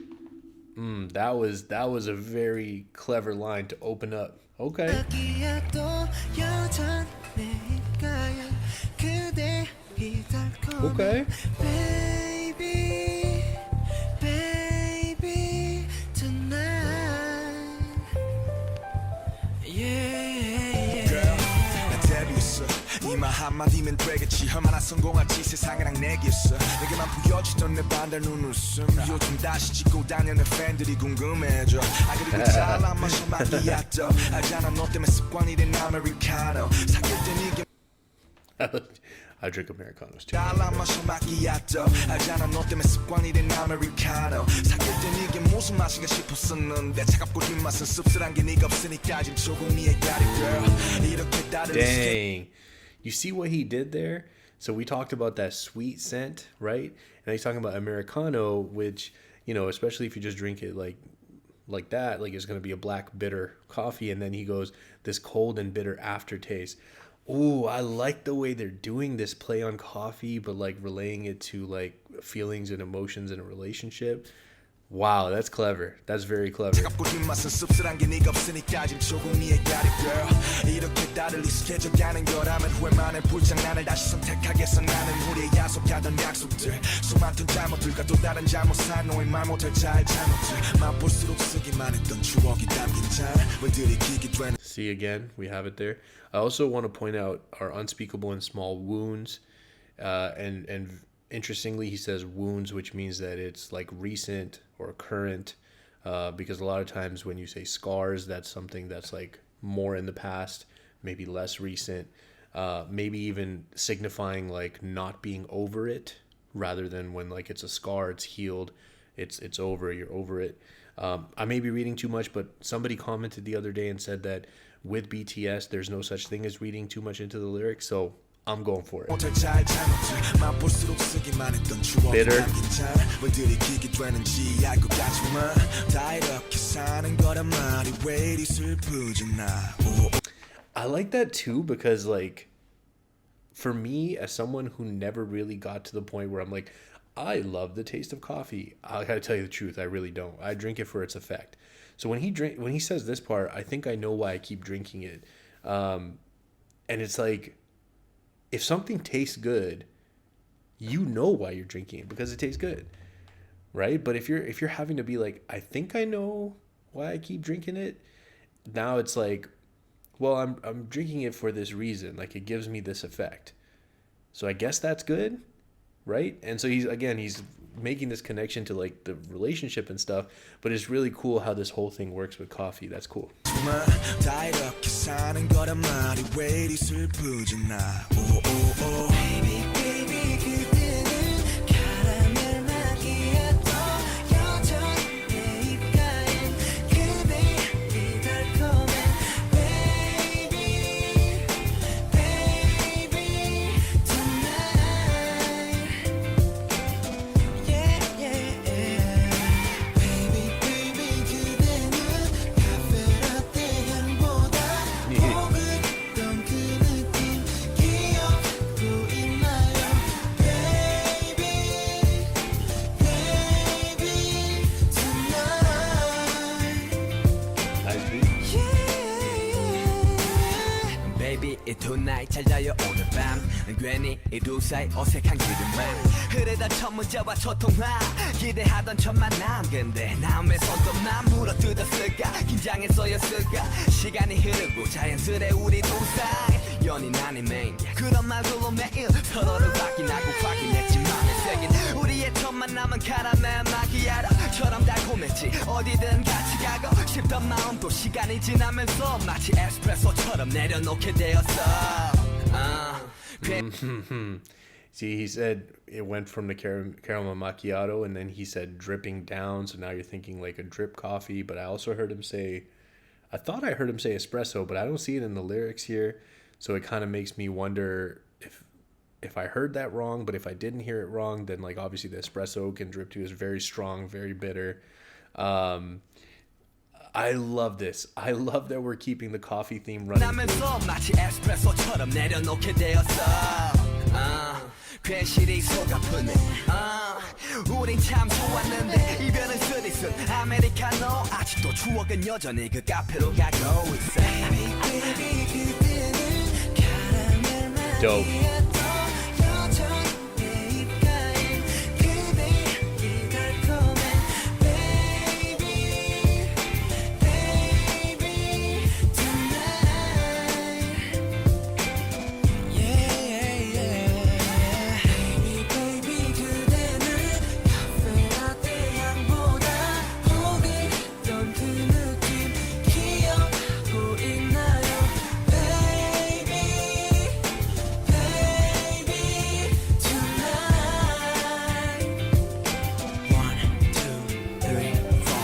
That was a very clever line to open up. Okay. Okay. Baby, tonight. Yeah. Girl, 난 데뷔했어. 이말 한마디면 되겠지. 얼마나 성공할지 세상이랑 내겠어. 내게만 보여주던 내 반달 눈웃음. 요즘 다시 찍고 다녀 내 팬들이 궁금해져. 아 그리고 잘난 마셔 마키아토. 알잖아 너 때문에 습관이 된 아메리카노. 사귈 땐 이게 I drink Americanos too. 잘난 마셔 마키아토. 알잖아 너 때문에 습관이 된 아메리카노. 사귈 땐 이게 무슨 맛인가 싶었었는데 차갑고 뒷맛은 씁쓸한 게 네가 없으니까 지금 조금 이해가리 girl. 이렇게 다들 Dang. You see what he did there? So we talked about that sweet scent, right? And he's talking about Americano, which, you know, especially if you just drink it like that, like it's going to be a black bitter coffee. And then he goes, this cold and bitter aftertaste. Ooh, I like the way they're doing this play on coffee, but like relaying it to like feelings and emotions in a relationship. Wow, that's clever. That's very clever. 차갑고 뒷맛은 씁쓸한 게 네가 없으니까 지금 조금 이해가리 girl. 이렇게 다들 익숙해져가는 거라면 후회만의 불장난을 다시 선택하겠어. 나는 우리의 약속하던 약속들 수많던 잘못들과 또 다른 잘못한 너의 말 못할 잘 잘못들 맛볼수록 쓰기만 했던 추억이 담긴 잔 들이키게 되는. See again, we have it there. I also want to point out our unspeakable and small wounds, and interestingly, he says wounds, which means that it's like recent or current, because a lot of times when you say scars, that's something that's like more in the past, maybe less recent, maybe even signifying like not being over it, rather than when like it's a scar, it's healed, it's over, you're over it. I may be reading too much, but somebody commented the other day and said that with BTS, there's no such thing as reading too much into the lyrics, so I'm going for it. Bitter. I like that too because like for me as someone who never really got to the point where I'm like I love the taste of coffee. I gotta tell you the truth, I really don't. I drink it for its effect. So when he says this part, I think I know why I keep drinking it. And it's like if something tastes good, you know why you're drinking it because it tastes good, right? But if you're having to be like, I think I know why I keep drinking it. Now it's like, well, I'm drinking it for this reason. Like, it gives me this effect. So I guess that's good, right? And so he's making this connection to like the relationship and stuff, but it's really cool how this whole thing works with coffee. That's cool. 다 이렇게 사는 거란 말이 왜 이리 슬프지 나. 오오오. Baby, baby, 그대는 카라멜 마키아토 여전히 내 입가엔 그 베이비 달콤해. Baby, baby, tonight. Yeah, yeah. Baby, baby, 그대는 카페라떼 향보다 포근했던 그 느낌 기억도 있나요? Baby, baby, tonight. Nice beat. Baby, tonight 잘 자요 오늘 밤 괜히 이 두 사이 어색한 기름만 흐르던 첫 문자와 첫 통화 기대하던 첫 만남 근데 남의 손톱만 물어뜯었을까 긴장했어였을까 시간이 흐르고 자연스레 우리 두 사이 연인 아니면 그런 말들로 매일 서로를 확인하고 확인했지만 새긴 우리의 첫 만남은 카라멜 마키아토처럼 달콤했지 어디든 같이 가고 싶던 마음도 시간이 지나면서 마치 에스프레소처럼 내려놓게 되었어. See, he said it went from the caramel macchiato, and then he said dripping down. So now you're thinking like a drip coffee. But I also heard him say, I thought I heard him say espresso, but I don't see it in the lyrics here. So it kind of makes me wonder if I heard that wrong. But if I didn't hear it wrong, then like obviously the espresso can drip to is very strong, very bitter. I love this. I love that we're keeping the coffee theme running. 나면서 마치 에스프레소처럼 내려놓게 되었어. 괜시리 속 아프네. 우린 참 좋았는데 이별은 쓰리쓴 아메리카노 아직도 추억은 여전히 그 카페로 가고 있어. Baby, baby, 그대는 카라멜 Dope. 여전히 내 입가엔 그 베이비 달콤해. Baby, baby, tonight. Yeah, yeah. Baby, baby, 그대는 카페라떼 향보다 포근했던 그 느낌 기억하고 있나요? Baby, baby, tonight. 1, 2, 3, 4.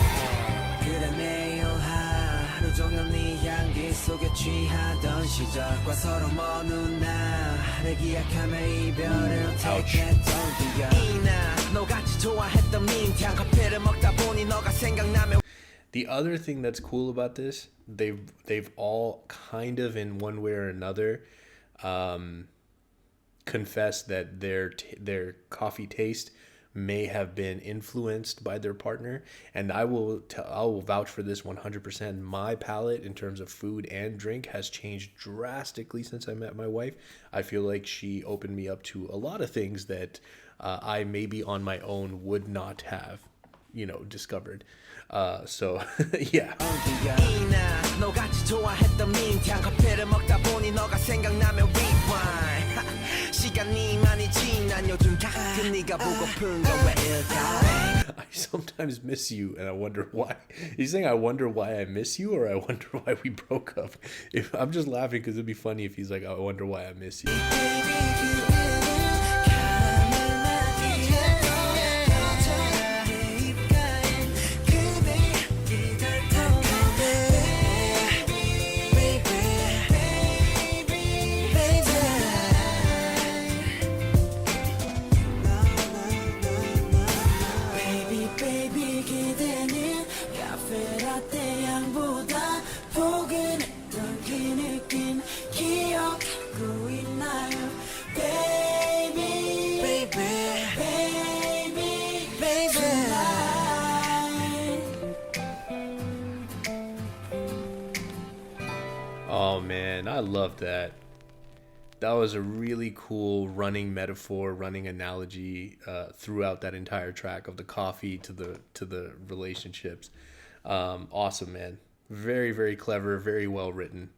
그래 매일 하루 종일 네 향기 속에 취하던 시절과 서로 먼 훗날을 기약하며 이별을 택했던 기억 이나 너같이 좋아했던 민트향 커피를 먹다 보니 너가 생각나면 The other thing that's cool about this, they've all kind of in one way or another confessed that their coffee taste may have been influenced by their partner, and I will vouch for this 100%. My palate in terms of food and drink has changed drastically since I met my wife. I feel like she opened me up to a lot of things that I maybe on my own would not have, discovered. So yeah. 이나 너같이 좋아했던 민트향 커피를 먹다 보니 너가 생각나면 rewind 시간이 많이 지난 요즘 가끔 네가 보고픈 건 왜일까 I sometimes miss you and I wonder why. He's saying I wonder why I miss you or I wonder why we broke up. If I'm just laughing because it'd be funny if he's like, I wonder why I miss you. Baby, baby, 그대는 카페라떼 향보다 포근했던 그 느낌 기억하고 있나요? Baby, baby, baby, baby, tonight. Oh man, I love that. That was a really cool running metaphor, running analogy throughout that entire track of the coffee to the relationships. Awesome, man. Very, very clever, very well written.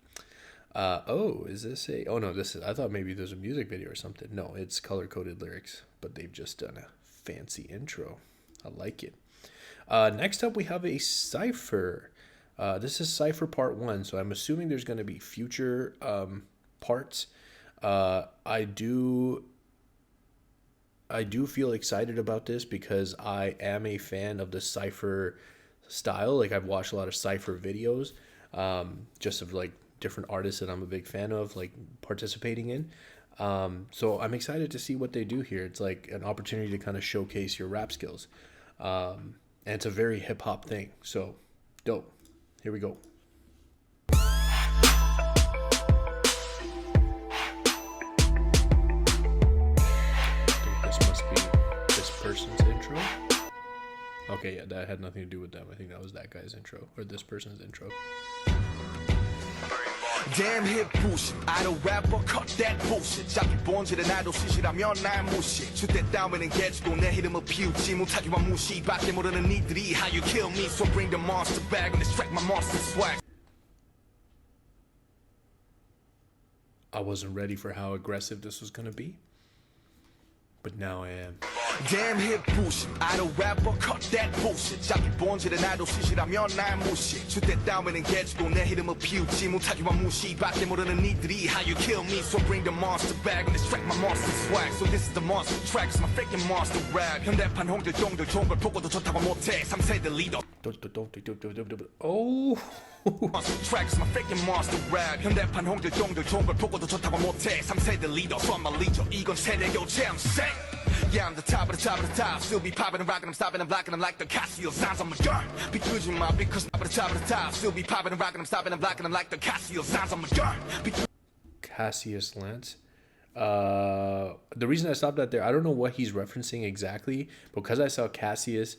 Oh, is this a? Oh no, this is. I thought maybe there's a music video or something. No, it's color coded lyrics, but they've just done a fancy intro. I like it. Next up, we have a Cypher. This is Cypher Part 1, so I'm assuming there's going to be future parts. I do feel excited about this because I am a fan of the Cypher style. Like, I've watched a lot of Cypher videos, just of like different artists that I'm a big fan of, like participating in. So I'm excited to see what they do here. It's like an opportunity to kind of showcase your rap skills. And it's a very hip hop thing. So dope. Here we go. This must be this person's intro. Okay, yeah, that had nothing to do with them. I think that was that guy's intro, or this person's intro. Damn hip bullshit idol rapper cut that bullshit 잡기 본질은 아이돌 시시라면 날 무시 주대 따위는 개주고 내 이름을 피우지 못하기만 무시밖에 모르는 니들이 how you kill me so bring the monster back and extract my monster swag. I wasn't ready for how aggressive this was gonna be, but now I am. Damn hip bullshit idol rapper cut that bullshit 잡기 본질은 아이돌 시시라면 날 무시 주대 따위는 개주고 내 이름을 피우지 못하기만 무시밖에 모르는 니들이 how you kill me so bring the monster back and extract my monster swag. So this is the monster track, it's my freaking monster rap. 현대판 홍길동들 좋은 걸 보고도 좋다고 못해 3세대 리더. Oh. Monster tracks, my freaking monster rap. 현대판 홍길동들 좋은 걸 보고도 좋다고 못해 3세대 리더, so I'm a leader. 이건 세대 교체, I'm saying. Yeah, I'm the top of the top of the top. Still be popping and rocking, I'm stopping and blocking them like the Casio sounds on my gun. Be good, you my because I'm the top of the top. Still be popping and rocking, I'm stopping and blocking them like the Casio sounds on my gun. Cassius Lance. The reason I stopped that there, I don't know what he's referencing exactly, because I saw Cassius,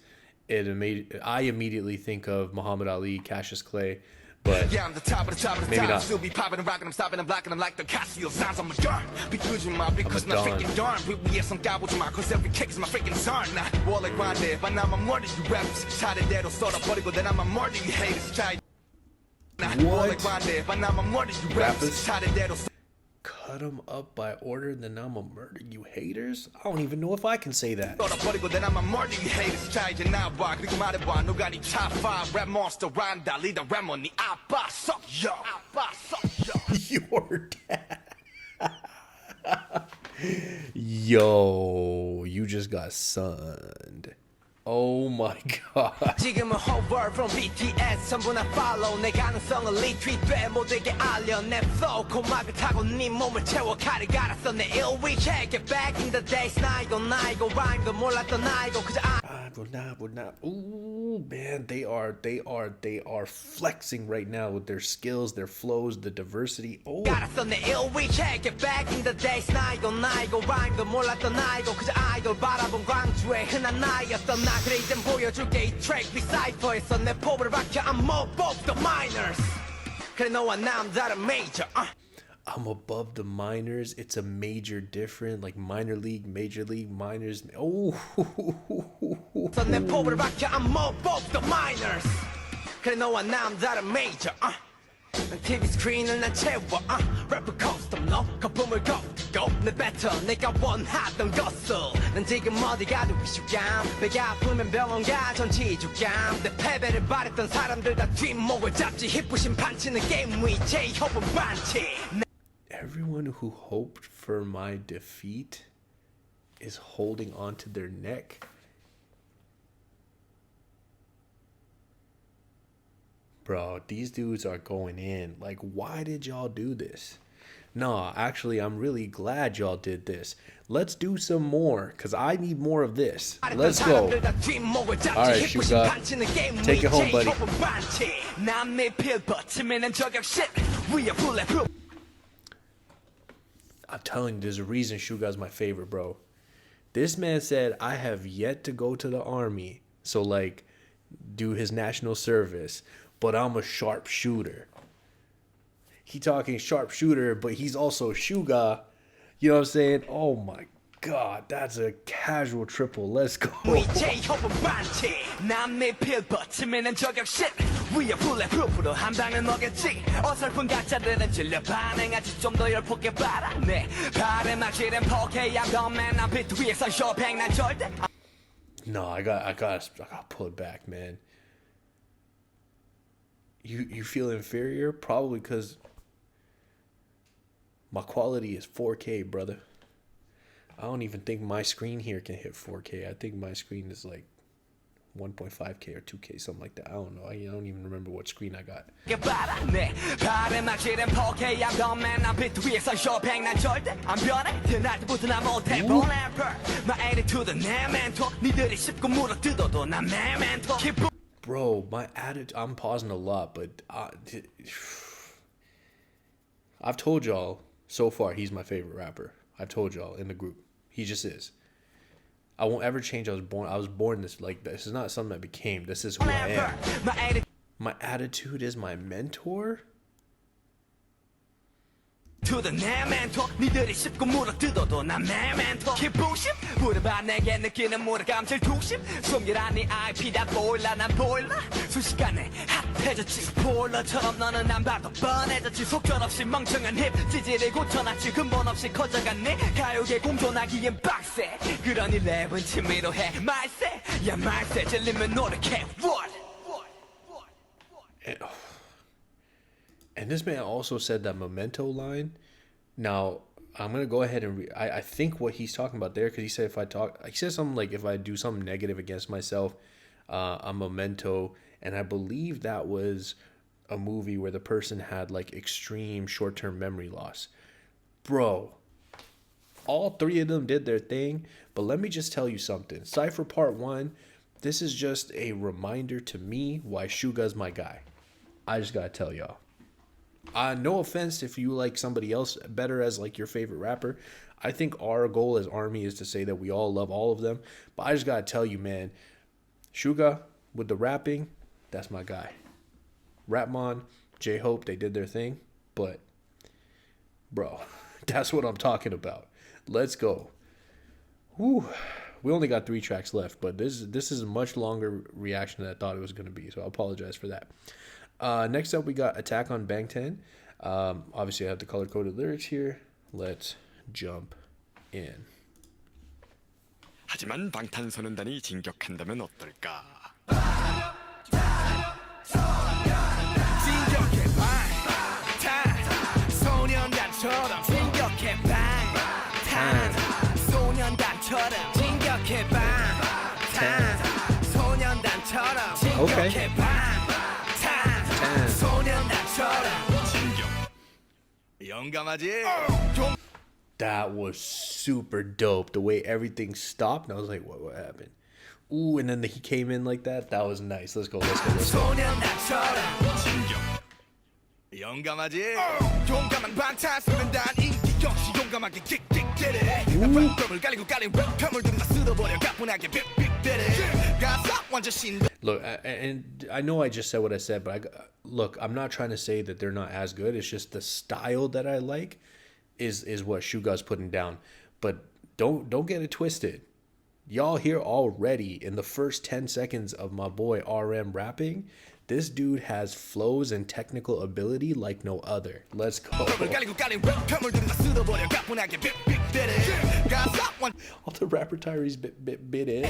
I immediately think of Muhammad Ali, Cassius Clay, but yeah, I'm the top of the top of the maybe top. not. Still be popping and rocking, I'm stopping and blocking them like the Casio sounds on my gun. Be good, you my because I'm freaking darn. We some 까보지 마, cause every kick is my freaking son. Nah, 원래 관대, but now I'm murder you rappers. 차례대로 썰어버리고 then I'm a murder you haters. What? But now I'm murder you rappers. 차례대로 Cut him up by order, then I'ma murder you haters? I don't even know if I can say that. 썰어버리고 then I'm a murder you haters. 자 이제 나와 그리고 말해봐 누가 네 top 5 rap monster 란다 리더 래머 네 아빠 썩여 아빠 썩여. Your dad. Yo, you just got sunned. Oh my god. 지금은 whole world from BTS 전부 나 follow 내 가능성을 retweet돼 모두에게 알려 내 flow 고막을 타고 네 몸을 채워 칼을 갈았어 내 ill week get back in the days 나이고 rhyme도 몰랐던 나이고 그저 would not. Ooh, man, they are flexing right now with their skills, their flows, the diversity. Oh. 갈았어 내 ill week get back in the days 나이고 rhyme도 몰랐던 나이고 그저 아이돌 바라본 광주의 흔한 나이였던 나 그래 이젠 보여줄게 이 트랙 비 사이퍼에서 내 포부를 박혀 I'm above the minors 그래 너와 난 다른 major I'm above the minors. It's a major different, like minor league, major league, minors. Oh. 내 포부를 박혀 I'm above the minors 그래 너와 난 다른 major TV 스크린을 난 채워 래퍼 커스텀 너 거품을 걷고 내 뱉어 내가 원하던 것을 난 지금 어디 가도 위축감 배가 아프면 병원 가 전치주감 내 패배를 바랬던 사람들 다 뒷목을 잡지 힙부심 판치는 게임 위제 협은 반치 Everyone who hoped for my defeat is holding on to their neck. Bro, these dudes are going in. Like, why did y'all do this? Nah, actually, I'm really glad y'all did this. Let's do some more, because I need more of this. Let's go. Alright, Shuga. Take it home, buddy. I'm telling you, there's a reason Shuga's my favorite, bro. This man said, I have yet to go to the army. So, like, do his national service. But I'm a sharpshooter. He talking sharpshooter, but he's also Shuga. You know what I'm saying? Oh my God, that's a casual triple. Let's go. 위제 협은 반치 남미 필버 치매는 저격식 위에 불에 프로프로 한 방은 먹였지 어설픈 가짜들은 질려 반응하지 좀 더 열폭게 바라네 발에 막히는 포케야 덤맨 난 비트 위에서 쇼팽 난 절대 No, I gotta pull it back, man. You feel inferior? Probably because my quality is 4K, brother. I don't even think my screen here can hit 4K. I think my screen is like 1.5K or 2K, something like that. I don't know. I don't even remember what screen I got. 바라네 발에 막히는 포케야 덤맨 난 비트 위에서 쇼팽 난 절대 안 변해 태어날 때부터 난 못해 forever My attitude 내 멘토 니들이 쉽고 물어뜯어도 난 내 멘토 Bro, my attitude, I'm pausing a lot, but I've told y'all so far he's my favorite rapper. I've told y'all in the group. He just is. I won't ever change. I was born this, like, this is not something I became. This is who I am. My attitude is my mentor? To the 내 멘토 니들이 쉽고 물어뜯어도 난 내 멘토 기쁘심 물어봐 내게 느끼는 무력감 질투심 숨기란 네 IP다 보일라 난 보일라 순식간에 핫해졌지 보일러처럼 너는 안 봐도 뻔해졌지 속절없이 멍청한 힙 찌질이 고쳐놨지 근본 없이 커져갔네 가요계 공존하기엔 빡세 그러니 랩은 취미로 해 말세 야 말세 질리면 노력해 What? And this man also said that memento line. Now, I'm going to go ahead and I think what he's talking about there, because he said he said something like if I do something negative against myself, I'm memento. And I believe that was a movie where the person had like extreme short-term memory loss. Bro, all three of them did their thing. But let me just tell you something. Cypher Part 1, this is just a reminder to me why Suga's my guy. I just got to tell y'all. No offense if you like somebody else better as like your favorite rapper. I think our goal as Army is to say that we all love all of them. But I just gotta tell you, man, Suga with the rapping, that's my guy. Rapmon, J-Hope, they did their thing. But, bro, that's what I'm talking about. Let's go. Whew. We only got 3 tracks left, but this is a much longer reaction than I thought it was going to be. So I apologize for that. Next up, we got Attack on Bangtan. Obviously, I have the color-coded lyrics here. Let's jump in. 하지만 방탄소년단이 진격한다면 어떨까? 진격해 방탄 소년단처럼 진격해 방탄 소년단처럼 진격해 방탄 소년단처럼 진격해 방탄 That was super dope. The way everything stopped, and I was like, what happened? Ooh, and then he came in like that. That was nice. Let's go. 용감하지 용감한 방탄소년단 인기 역시 용감하게 킥킥대래 랩을 깔리고 깔린 랩감을 다 쓸어버려 가뿐하게 빅빅대래 가사 완전 신뢰. Look, and I know I just said what I said, but look, I'm not trying to say that they're not as good. It's just the style that I like is what Suga's putting down. But don't get it twisted. Y'all here already in the first 10 seconds of my boy RM rapping. This dude has flows and technical ability like no other. Let's go. All the rapper Tyrese bit in.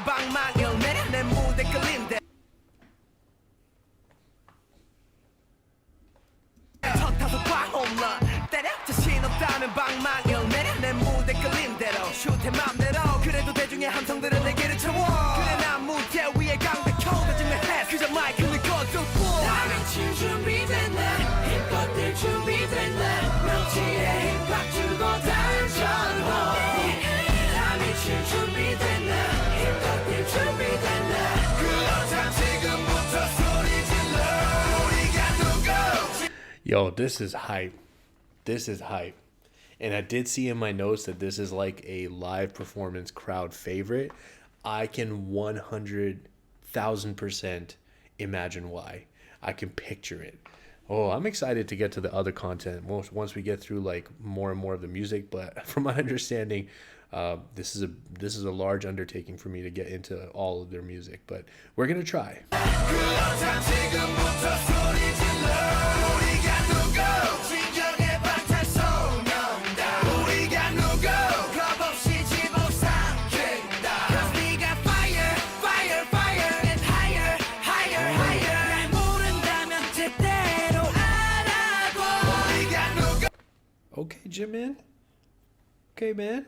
방망이를 내려 내 무대 끌린대 첫 타석 홈런 때려 자신 없다면 방망이를 내려 내 무대 끌린 대로 슛해 맘대로 그래도 대중의 함성들은 내게를 채워 그래 난 무대 위에 강백효가 증명해 그저 마이크를 꺼두고 나는 칠 준비됐네 힙합들 준비됐네 명치에 힙합 주고 단전호 나는 칠 준비됐네 Yo, this is hype. This is hype. And I did see in my notes that this is like a live performance crowd favorite. I can 100,000% imagine why. I can picture it. Oh, I'm excited to get to the other content once we get through like more and more of the music. But from my understanding, this is a large undertaking for me to get into all of their music. But we're gonna try. Okay, Jimin. Okay, man.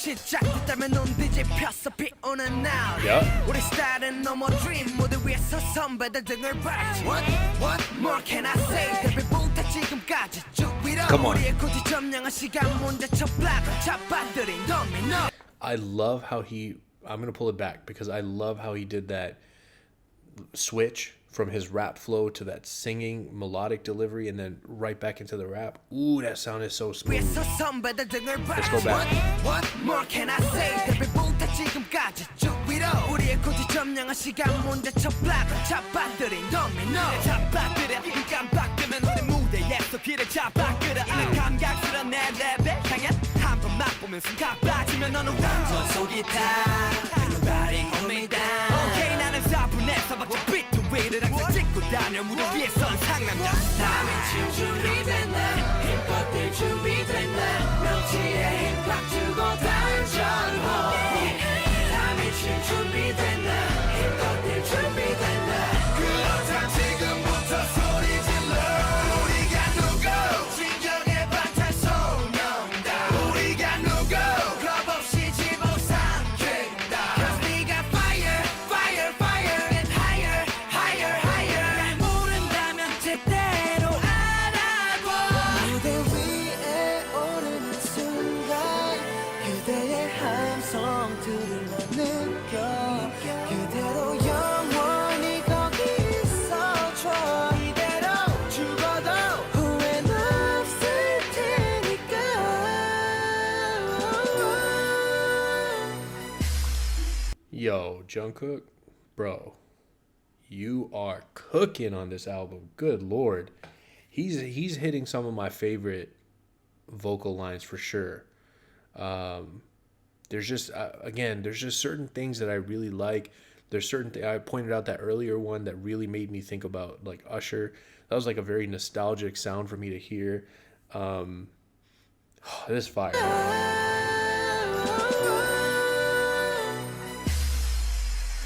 시작됐다면 넌 뒤집혔어 비 오는 날 우리 스타일은 너무 dream 무대 위에서 선배들 등을 밟지 What more can I say 데뷔부터 지금까지 쭉 위로 우리의 고지 점령한 시간 문제 첫 블락을 잡아들인 도미노 I love how I'm gonna pull it back because I love how he did that switch from his rap flow to that singing melodic delivery and then right back into the rap. Ooh, that sound is so smooth. Let's go back. What more can I say? 데뷔부터 지금까지 쭉 위로 우리의 고지 점령한 시간 문제 첫 블락을 잡아들인 도미노 잡아들여 눈 깜빡뜨면 우리 무대에서 길을 잡아끌어 이는 감각스런 내 랩에 향해 한 번 맛보면 순간 빠지면 너는 완전 속이 타 Everybody hold me down Okay 나는 4분에서 박자 비트 위를 항상 찍고 다녀 무대 위에 선 상남자 다음에 칠 준비됐나 힙합 될 준비됐나 명치에 힙합 주고 단전호 다음에 칠 준비됐나 힙합 될 준비됐나 그렇다 지금부터 소리 질러 우리가 누구 진정의 방탄소년단 우리가 누구 겁 없이 집어삼킨다 Cause we got fire fire fire and higher higher higher 날 모른다면 제대로 알아보 무대 위에 오르는 순간 그대의 함성들을 난 느껴 그대로 영원히 거기 있어줘 이대로 죽어도 후회는 없을 테니까 Yo, Jungkook, bro, you are cooking on this album. Good Lord. He's hitting some of my favorite vocal lines for sure. There's just there's just certain things that I really like. There's certain I pointed out that earlier one that really made me think about like Usher. That was like a very nostalgic sound for me to hear. This is fire.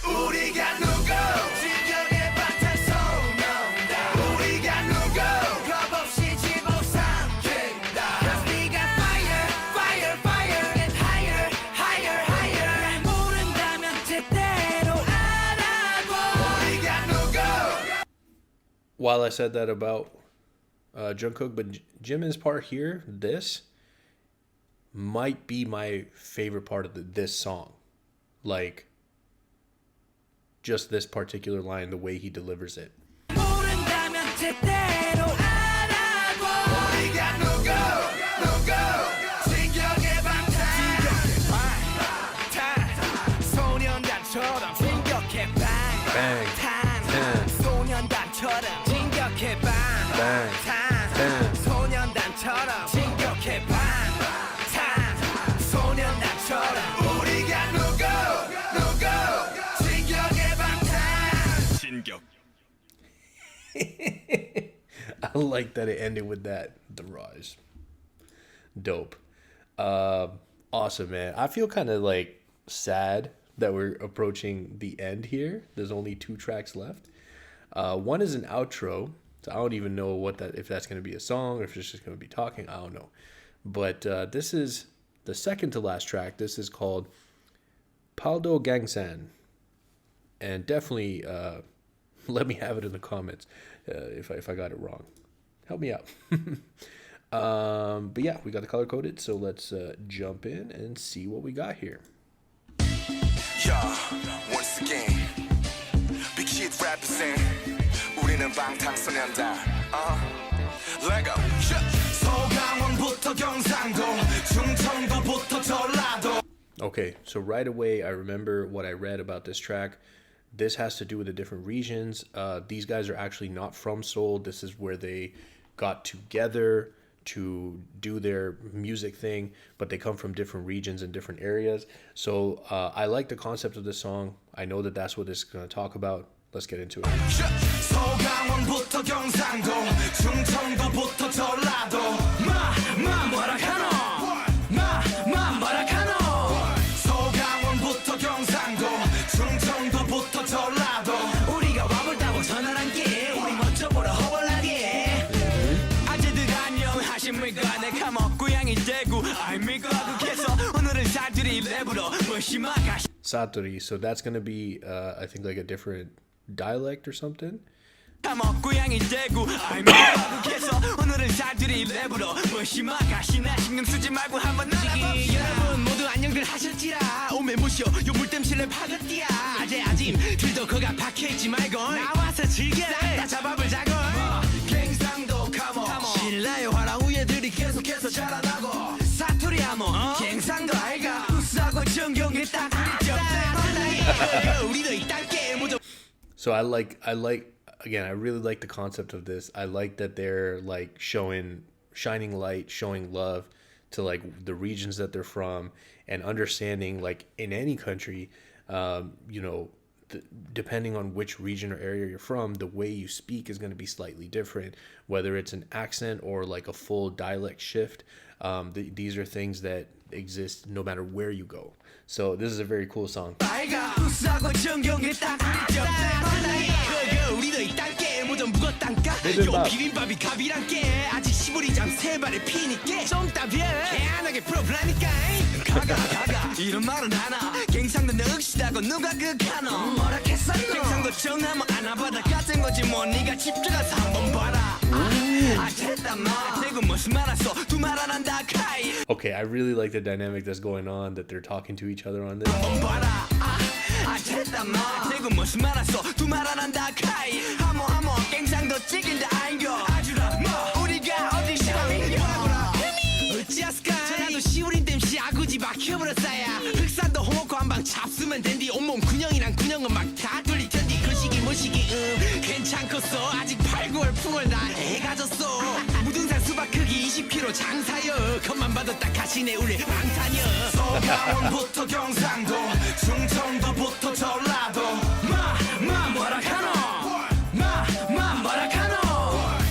우리가 누구 진정의 방탄소년단 우리가 누구 겁 없이 집어삼킨다 Cause we got fire fire fire and higher higher higher 날 모른다면 제대로 알아보 우리가 누구 While I said that about Jungkook, but Jimin's part here, this might be my favorite part of this song. Like, just this particular line, the way he delivers it. 모른다면 제대로 알아보 우리가 누구 진격의 방탄 소년단처럼 진격해 방탄 소년단처럼 진격해 방탄 소년단처럼 진격해 방탄 소년단처럼 우리가 누구 진격의 방탄 진격. I like that it ended with that. The rise. Dope. Awesome, man. I feel kind of like sad that we're approaching the end here. There's only 2 tracks left. One is an outro. So I don't even know what that, if that's going to be a song or if it's just going to be talking. I don't know. But this is the second to last track. This is called Palo Gangsan. And definitely let me have it in the comments if I got it wrong. Help me out. But yeah, we got the color coded. So let's jump in and see what we got here. Yeah, once again, big kid represent. 우리는 방탄소년단. Lego. 서강원부터 경상도, 충청도부터 전라도. Okay, so right away I remember what I read about this track. This has to do with the different regions. These guys are actually not from Seoul. This is where they got together to do their music thing, but they come from different regions and different areas. So I like the concept of this song. I know that that's what this is going to talk about. Let's get into it. 서강원부터 경상도, 충청도부터 전라도. 뭐라 카노? 뭐라 카노? 서강원부터 경상도, 충청도부터 전라도. 우리가 와볼다고 전화한게 우리 먼저 보러 허벌나게. 아재들 안녕하십니까? 내 감옥 고향이 대구 아닙니까? 국에서 오늘은 사투리 랩으로 무심하가. Satori, so that's going to be I think like a different dialect or something. 감옥 고향이 대구 아닙니까? 국에서 오늘은 사투리 랩으로 무심하가. 신경 쓰지 말고 한번 나가봅시다. 여러분 모두 안녕들 하셨지라. 오메 무쇼 요 물땜실 랩 하겠디야. 아짐 들도 거가 박혀있지 말고 나와서 즐겨라. 다 잡아보자고. 갱상도 감옥 신라의 화랑 우예들이 계속해서 자라나고. 사투리 암호 갱상도 아이가 우수하고 정경에 딱 우리도 이 땅께 모두. So I like again, I really like the concept of this. I like that they're like shining light, showing love to like the regions that they're from, and understanding like in any country, you know, depending on which region or area you're from, the way you speak is going to be slightly different, whether it's an accent or like a full dialect shift. These are things that exist no matter where you go. So this is a very cool song. 비빔밥이 갑이란게 아직 시부리장 세 발에 피니까 좀 따비해 개안하게 풀어보라니까. 가가 이런 말은 하나 갱상도 늑시다고 누가 극하노. 뭐라 했었노. 갱상도 정하면 안아받아 같은 거지 뭐. 네가 집중해서 한번 봐라. 됐단 말 대구 무슨 말 했어 두 말 안 한다 카이. Okay, I really like the dynamic that's going on, that they're talking to each other on this. 한번 봐라. 됐단 말 대구 무슨 말 했어 두 말 안 한다 카이. 하모 갱상도 찍인다 아인겨. 아주라 뭐 우리가 어디 시방인겨. 어찌하스까 전라도 시우린 땜시 아구지 막혀버렸어야. 흑산도 홍어코 한방 잡수면 된디. 온몸 군형이랑 군형은 막 다 돌리 텐디. 그 시기 뭐 시기 괜찮겠어. 아직 8, 9월 풍월 다 해가졌어. 무등산 수박 크기 20kg 장사여. 겉만 봐도 딱 가시네 우리 방탄여. 서강원부터 경상도, 충청도부터 전라도. 뭐라 카노? 뭐라 카노?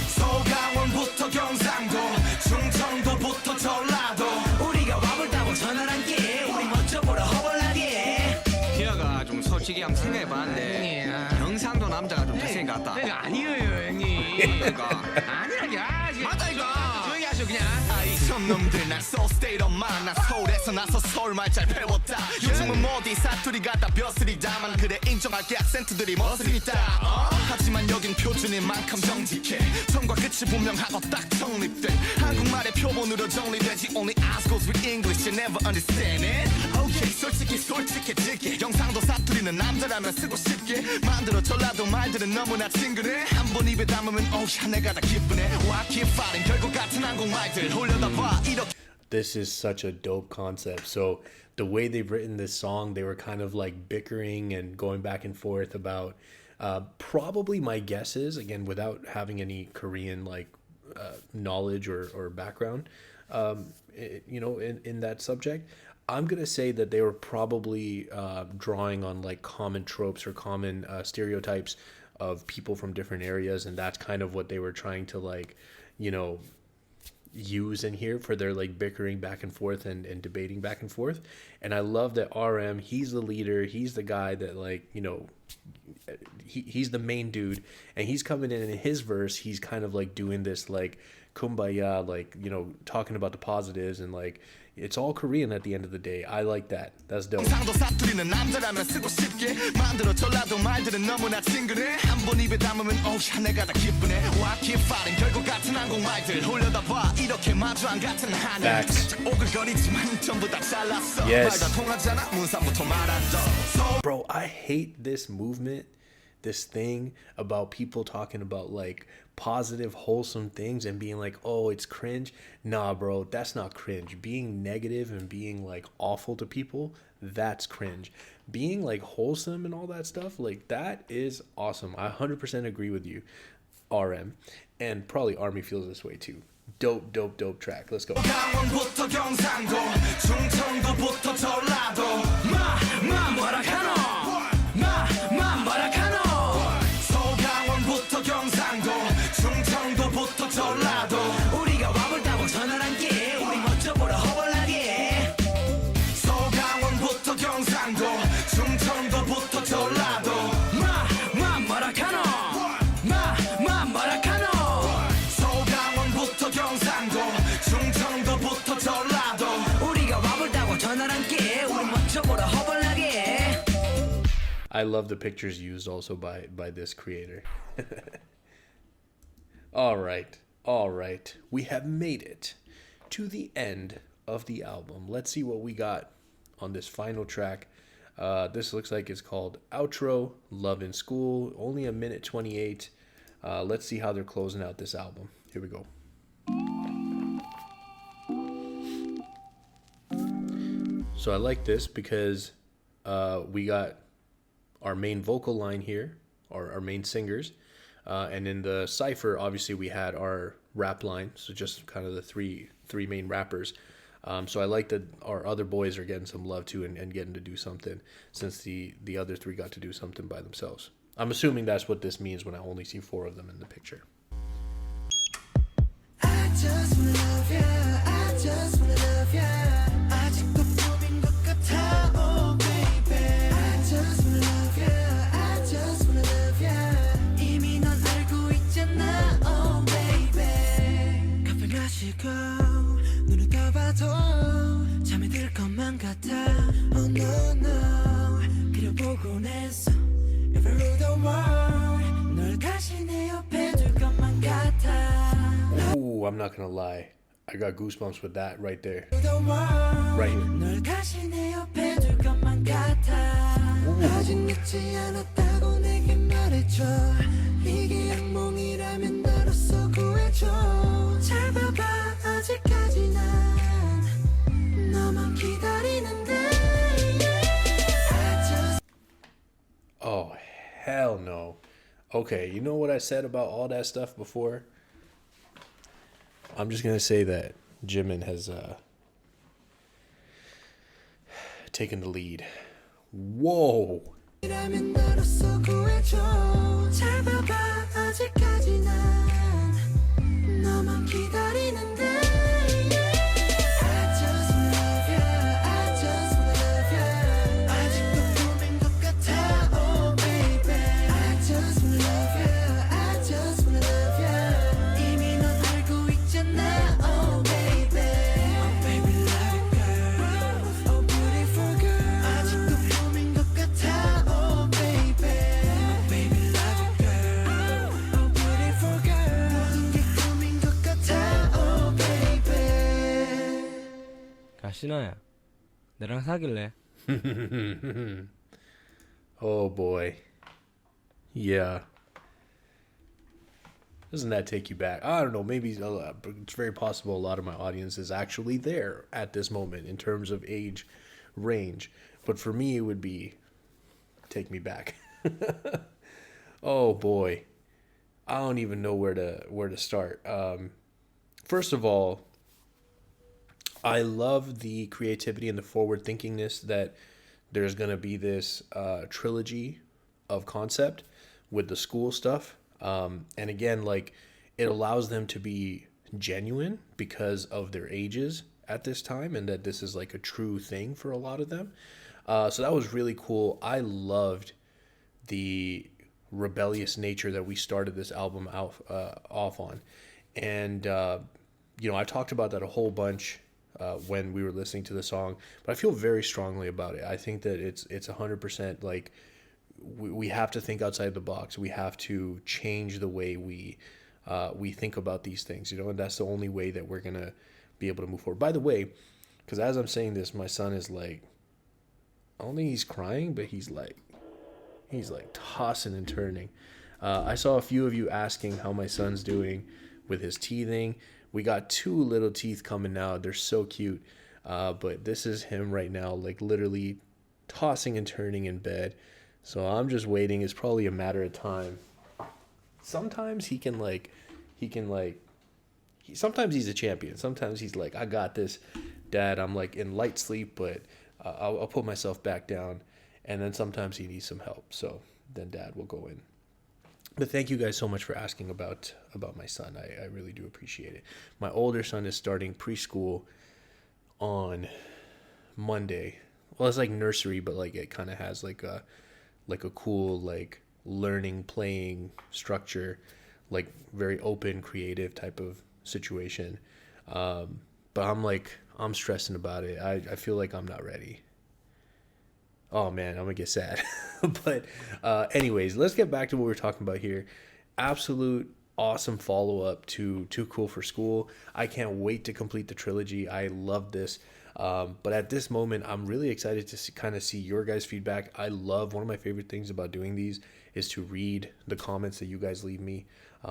서강원부터 경상도, 충청도부터 전라도. 우리가 와볼다고 전화한게 우리 먼저 보러 허벌나게. 기아가 좀 솔직히 한번 생각해봤는데 경상도 남자가 좀 잘생긴 것 같다. 아니에요 형님. 그러니까 아니라니까. 맞다 이거. 조용히 하셔 그냥. 놈들 난 소울 스테이트 엄마. 난 서울에서 나서 서울말 잘 배웠다. 요즘은 모디 사투리 갖다 벼슬이다만 그래 인정할게 악센트들이 멋스리다. 하지만 여긴 표준인 만큼 정직해. 처음과 끝이 분명하고 딱 정립돼. 한국말의 표본으로 정리되지. Only eyes goes with English. You never understand it. Okay 솔직해질게. 경상도 사투리는 남자라면 쓰고 싶게 만들어. 전라도 말들은 너무나 친근해. 한 번 입에 담으면 오야 내가 다 기쁘네. Why keep fighting 결국 같은 한국말들 올려다 봐. This is such a dope concept. So the way they've written this song, they were kind of like bickering and going back and forth about probably, my guess is, again, without having any Korean like knowledge or background, you know, in that subject, I'm going to say that they were probably drawing on like common tropes or common stereotypes of people from different areas. And that's kind of what they were trying to like, you know, use in here for their like bickering back and forth and debating back and forth. And I love that RM, he's the leader, he's the guy that like, you know, he's the main dude, and he's coming in his verse, he's kind of like doing this like kumbaya, like, you know, talking about the positives, and like it's all Korean at the end of the day. I like that. That's dope. 상도 사투리는 남자라면 쓰고 싶게 만들어 졸라도 말들은 너무나 친근해 한 번 입에 담으면 오야 내가 다 기쁘네 와 keep fighting 결국 같은 항공말들 올려다 봐 이렇게 마주 안 같은 하늘 살짝 오글거리지만 전부 다 잘났어 말 다 통하잖아 문상부터 말하죠. Bro, I hate this movement, this thing about people talking about like positive, wholesome things and being like, oh, it's cringe. Nah, bro, that's not cringe. Being negative and being like awful to people, that's cringe. Being like wholesome and all that stuff, like that is awesome. I 100% agree with you, RM. And probably Army feels this way too. Dope, dope, dope track. Let's go. 강원부터 경상도 충청도부터 전라도 뭐라 카노 뭐라 카노 소강원부터 경상도 충청도부터 전라도 우리가 와볼다고 전화할게 우리 먼저 보러 허벌나게 소강원부터 경상도 충청도부터 전라도 뭐라 카노 뭐라 카노 소강원부터 경상도 충청도부터 전라도 우리가 와볼다고 전화할게 우리 먼저 보러 허벌나게. I love the pictures used also by this creator. All right. We have made it to the end of the album. Let's see what we got on this final track. This looks like it's called Outro, Love in School, only a minute 28. Let's see how they're closing out this album. Here we go. So I like this because we got our main vocal line here, or our main singers. And in the Cypher, obviously, we had our rap line. So just kind of the three main rappers. So I like that our other boys are getting some love too and getting to do something, since the other three got to do something by themselves. I'm assuming that's what this means when I only see 4 of them in the picture. I just wanna love you. I just wanna love you. 아직도 꿈인 것 같아, oh baby. I just wanna love you. I just wanna love you. 이미 넌 알고 있잖아, oh baby. 커피 마시고 눈을 떠봐도 잠이 들 것만 같아, oh no no. 그려보곤 했어, if I rule the world. 널 다시 내 옆에 둘 것만 같아. Ooh, I'm not gonna lie. I got goosebumps with that right there. Right here. 널 다시 내 옆에 둘 것만 같아. 아직 늦지 않았다고 내게 말해줘. 이게 악몽이라면 너로서 구해줘. 잘 봐봐, 아직까지 난 너만 기다리는데. Oh, hell no. Okay, you know what I said about all that stuff before? I'm just going to say that Jimin has taken the lead. Whoa. 이라면 너로서 구해줘. 잘 봐봐, 아직까지 난 너만 기다리는데. I just wanna love you. I just wanna love you. 아직도 꿈인 것 같아, oh baby. I just wanna love you. I just wanna love you. 이미 넌 알고 있잖아, oh baby. Oh baby, love you, girl. Oh beautiful girl. 아직도 꿈인 것 같아, oh baby. Oh baby, love you, girl. Oh beautiful girl. 모든 게 꿈인 것 같아, oh baby. 야 신아야 나랑 사귈래? Oh boy. Yeah. Doesn't that take you back? I don't know. Maybe it's very possible a lot of my audience is actually there at this moment in terms of age range. But for me, it would be take me back. Oh boy. I don't even know where to start. First of all, I love the creativity and the forward thinkingness that there's going to be this trilogy of concept with the school stuff. And again, like, it allows them to be genuine because of their ages at this time, and that this is like a true thing for a lot of them. So that was really cool. I loved the rebellious nature that we started this album off on. And, I talked about that a whole bunch when we were listening to the song, but I feel very strongly about it. I think that it's 100% like we have to think outside the box. We have to change the way we think about these things, and that's the only way that we're going to be able to move forward. By the way, because as I'm saying this, my son is like, I don't think he's crying, but he's like tossing and turning. I saw a few of you asking how my son's doing with his teething. We got 2 little teeth coming out. They're so cute. But this is him right now, like literally tossing and turning in bed. So I'm just waiting. It's probably a matter of time. Sometimes sometimes he's a champion. Sometimes he's like, I got this, Dad. I'm like in light sleep, but I'll put myself back down. And then sometimes he needs some help. So then Dad will go in. But thank you guys so much for asking about my son. I really do appreciate it. My older son is starting preschool on Monday. Well, it's like nursery, but like it kind of has like a cool like learning, playing structure, like very open, creative type of situation. But I'm stressing about it. I feel like I'm not ready. Oh man, I'm gonna get sad. But anyways, let's get back to what we're talking about here. Absolute awesome follow-up to Too Cool for School. I can't wait to complete the trilogy. I love this. But at this moment, I'm really excited to kind of see your guys' feedback. I love, one of my favorite things about doing these is to read the comments that you guys leave me.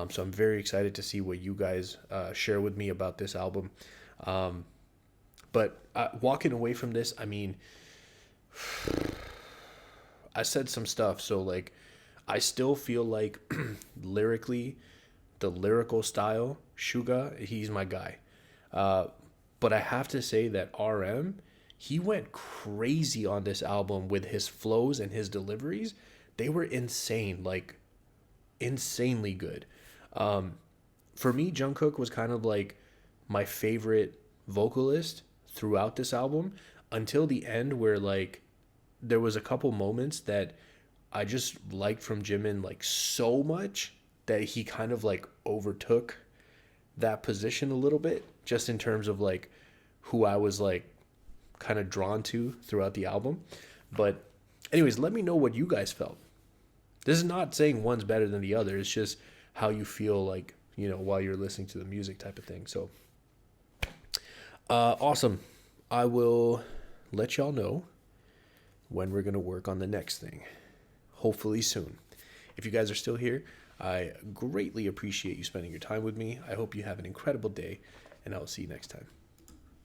So I'm very excited to see what you guys share with me about this album. But walking away from this, I mean, I said some stuff, so like I still feel like lyrically, the lyrical style, Suga, he's my guy. But I have to say that RM, he went crazy on this album with his flows and his deliveries. They were insane, like insanely good. For me, Jungkook was kind of like my favorite vocalist throughout this album until the end, where like there was a couple moments that I just liked from Jimin like so much that he kind of like overtook that position a little bit, just in terms of like who I was like kind of drawn to throughout the album. But anyways, let me know what you guys felt. This is not saying one's better than the other. It's just how you feel like, while you're listening to the music type of thing. So awesome. I will let y'all know when we're going to work on the next thing. Hopefully soon. If you guys are still here, I greatly appreciate you spending your time with me. I hope you have an incredible day, and I will see you next time.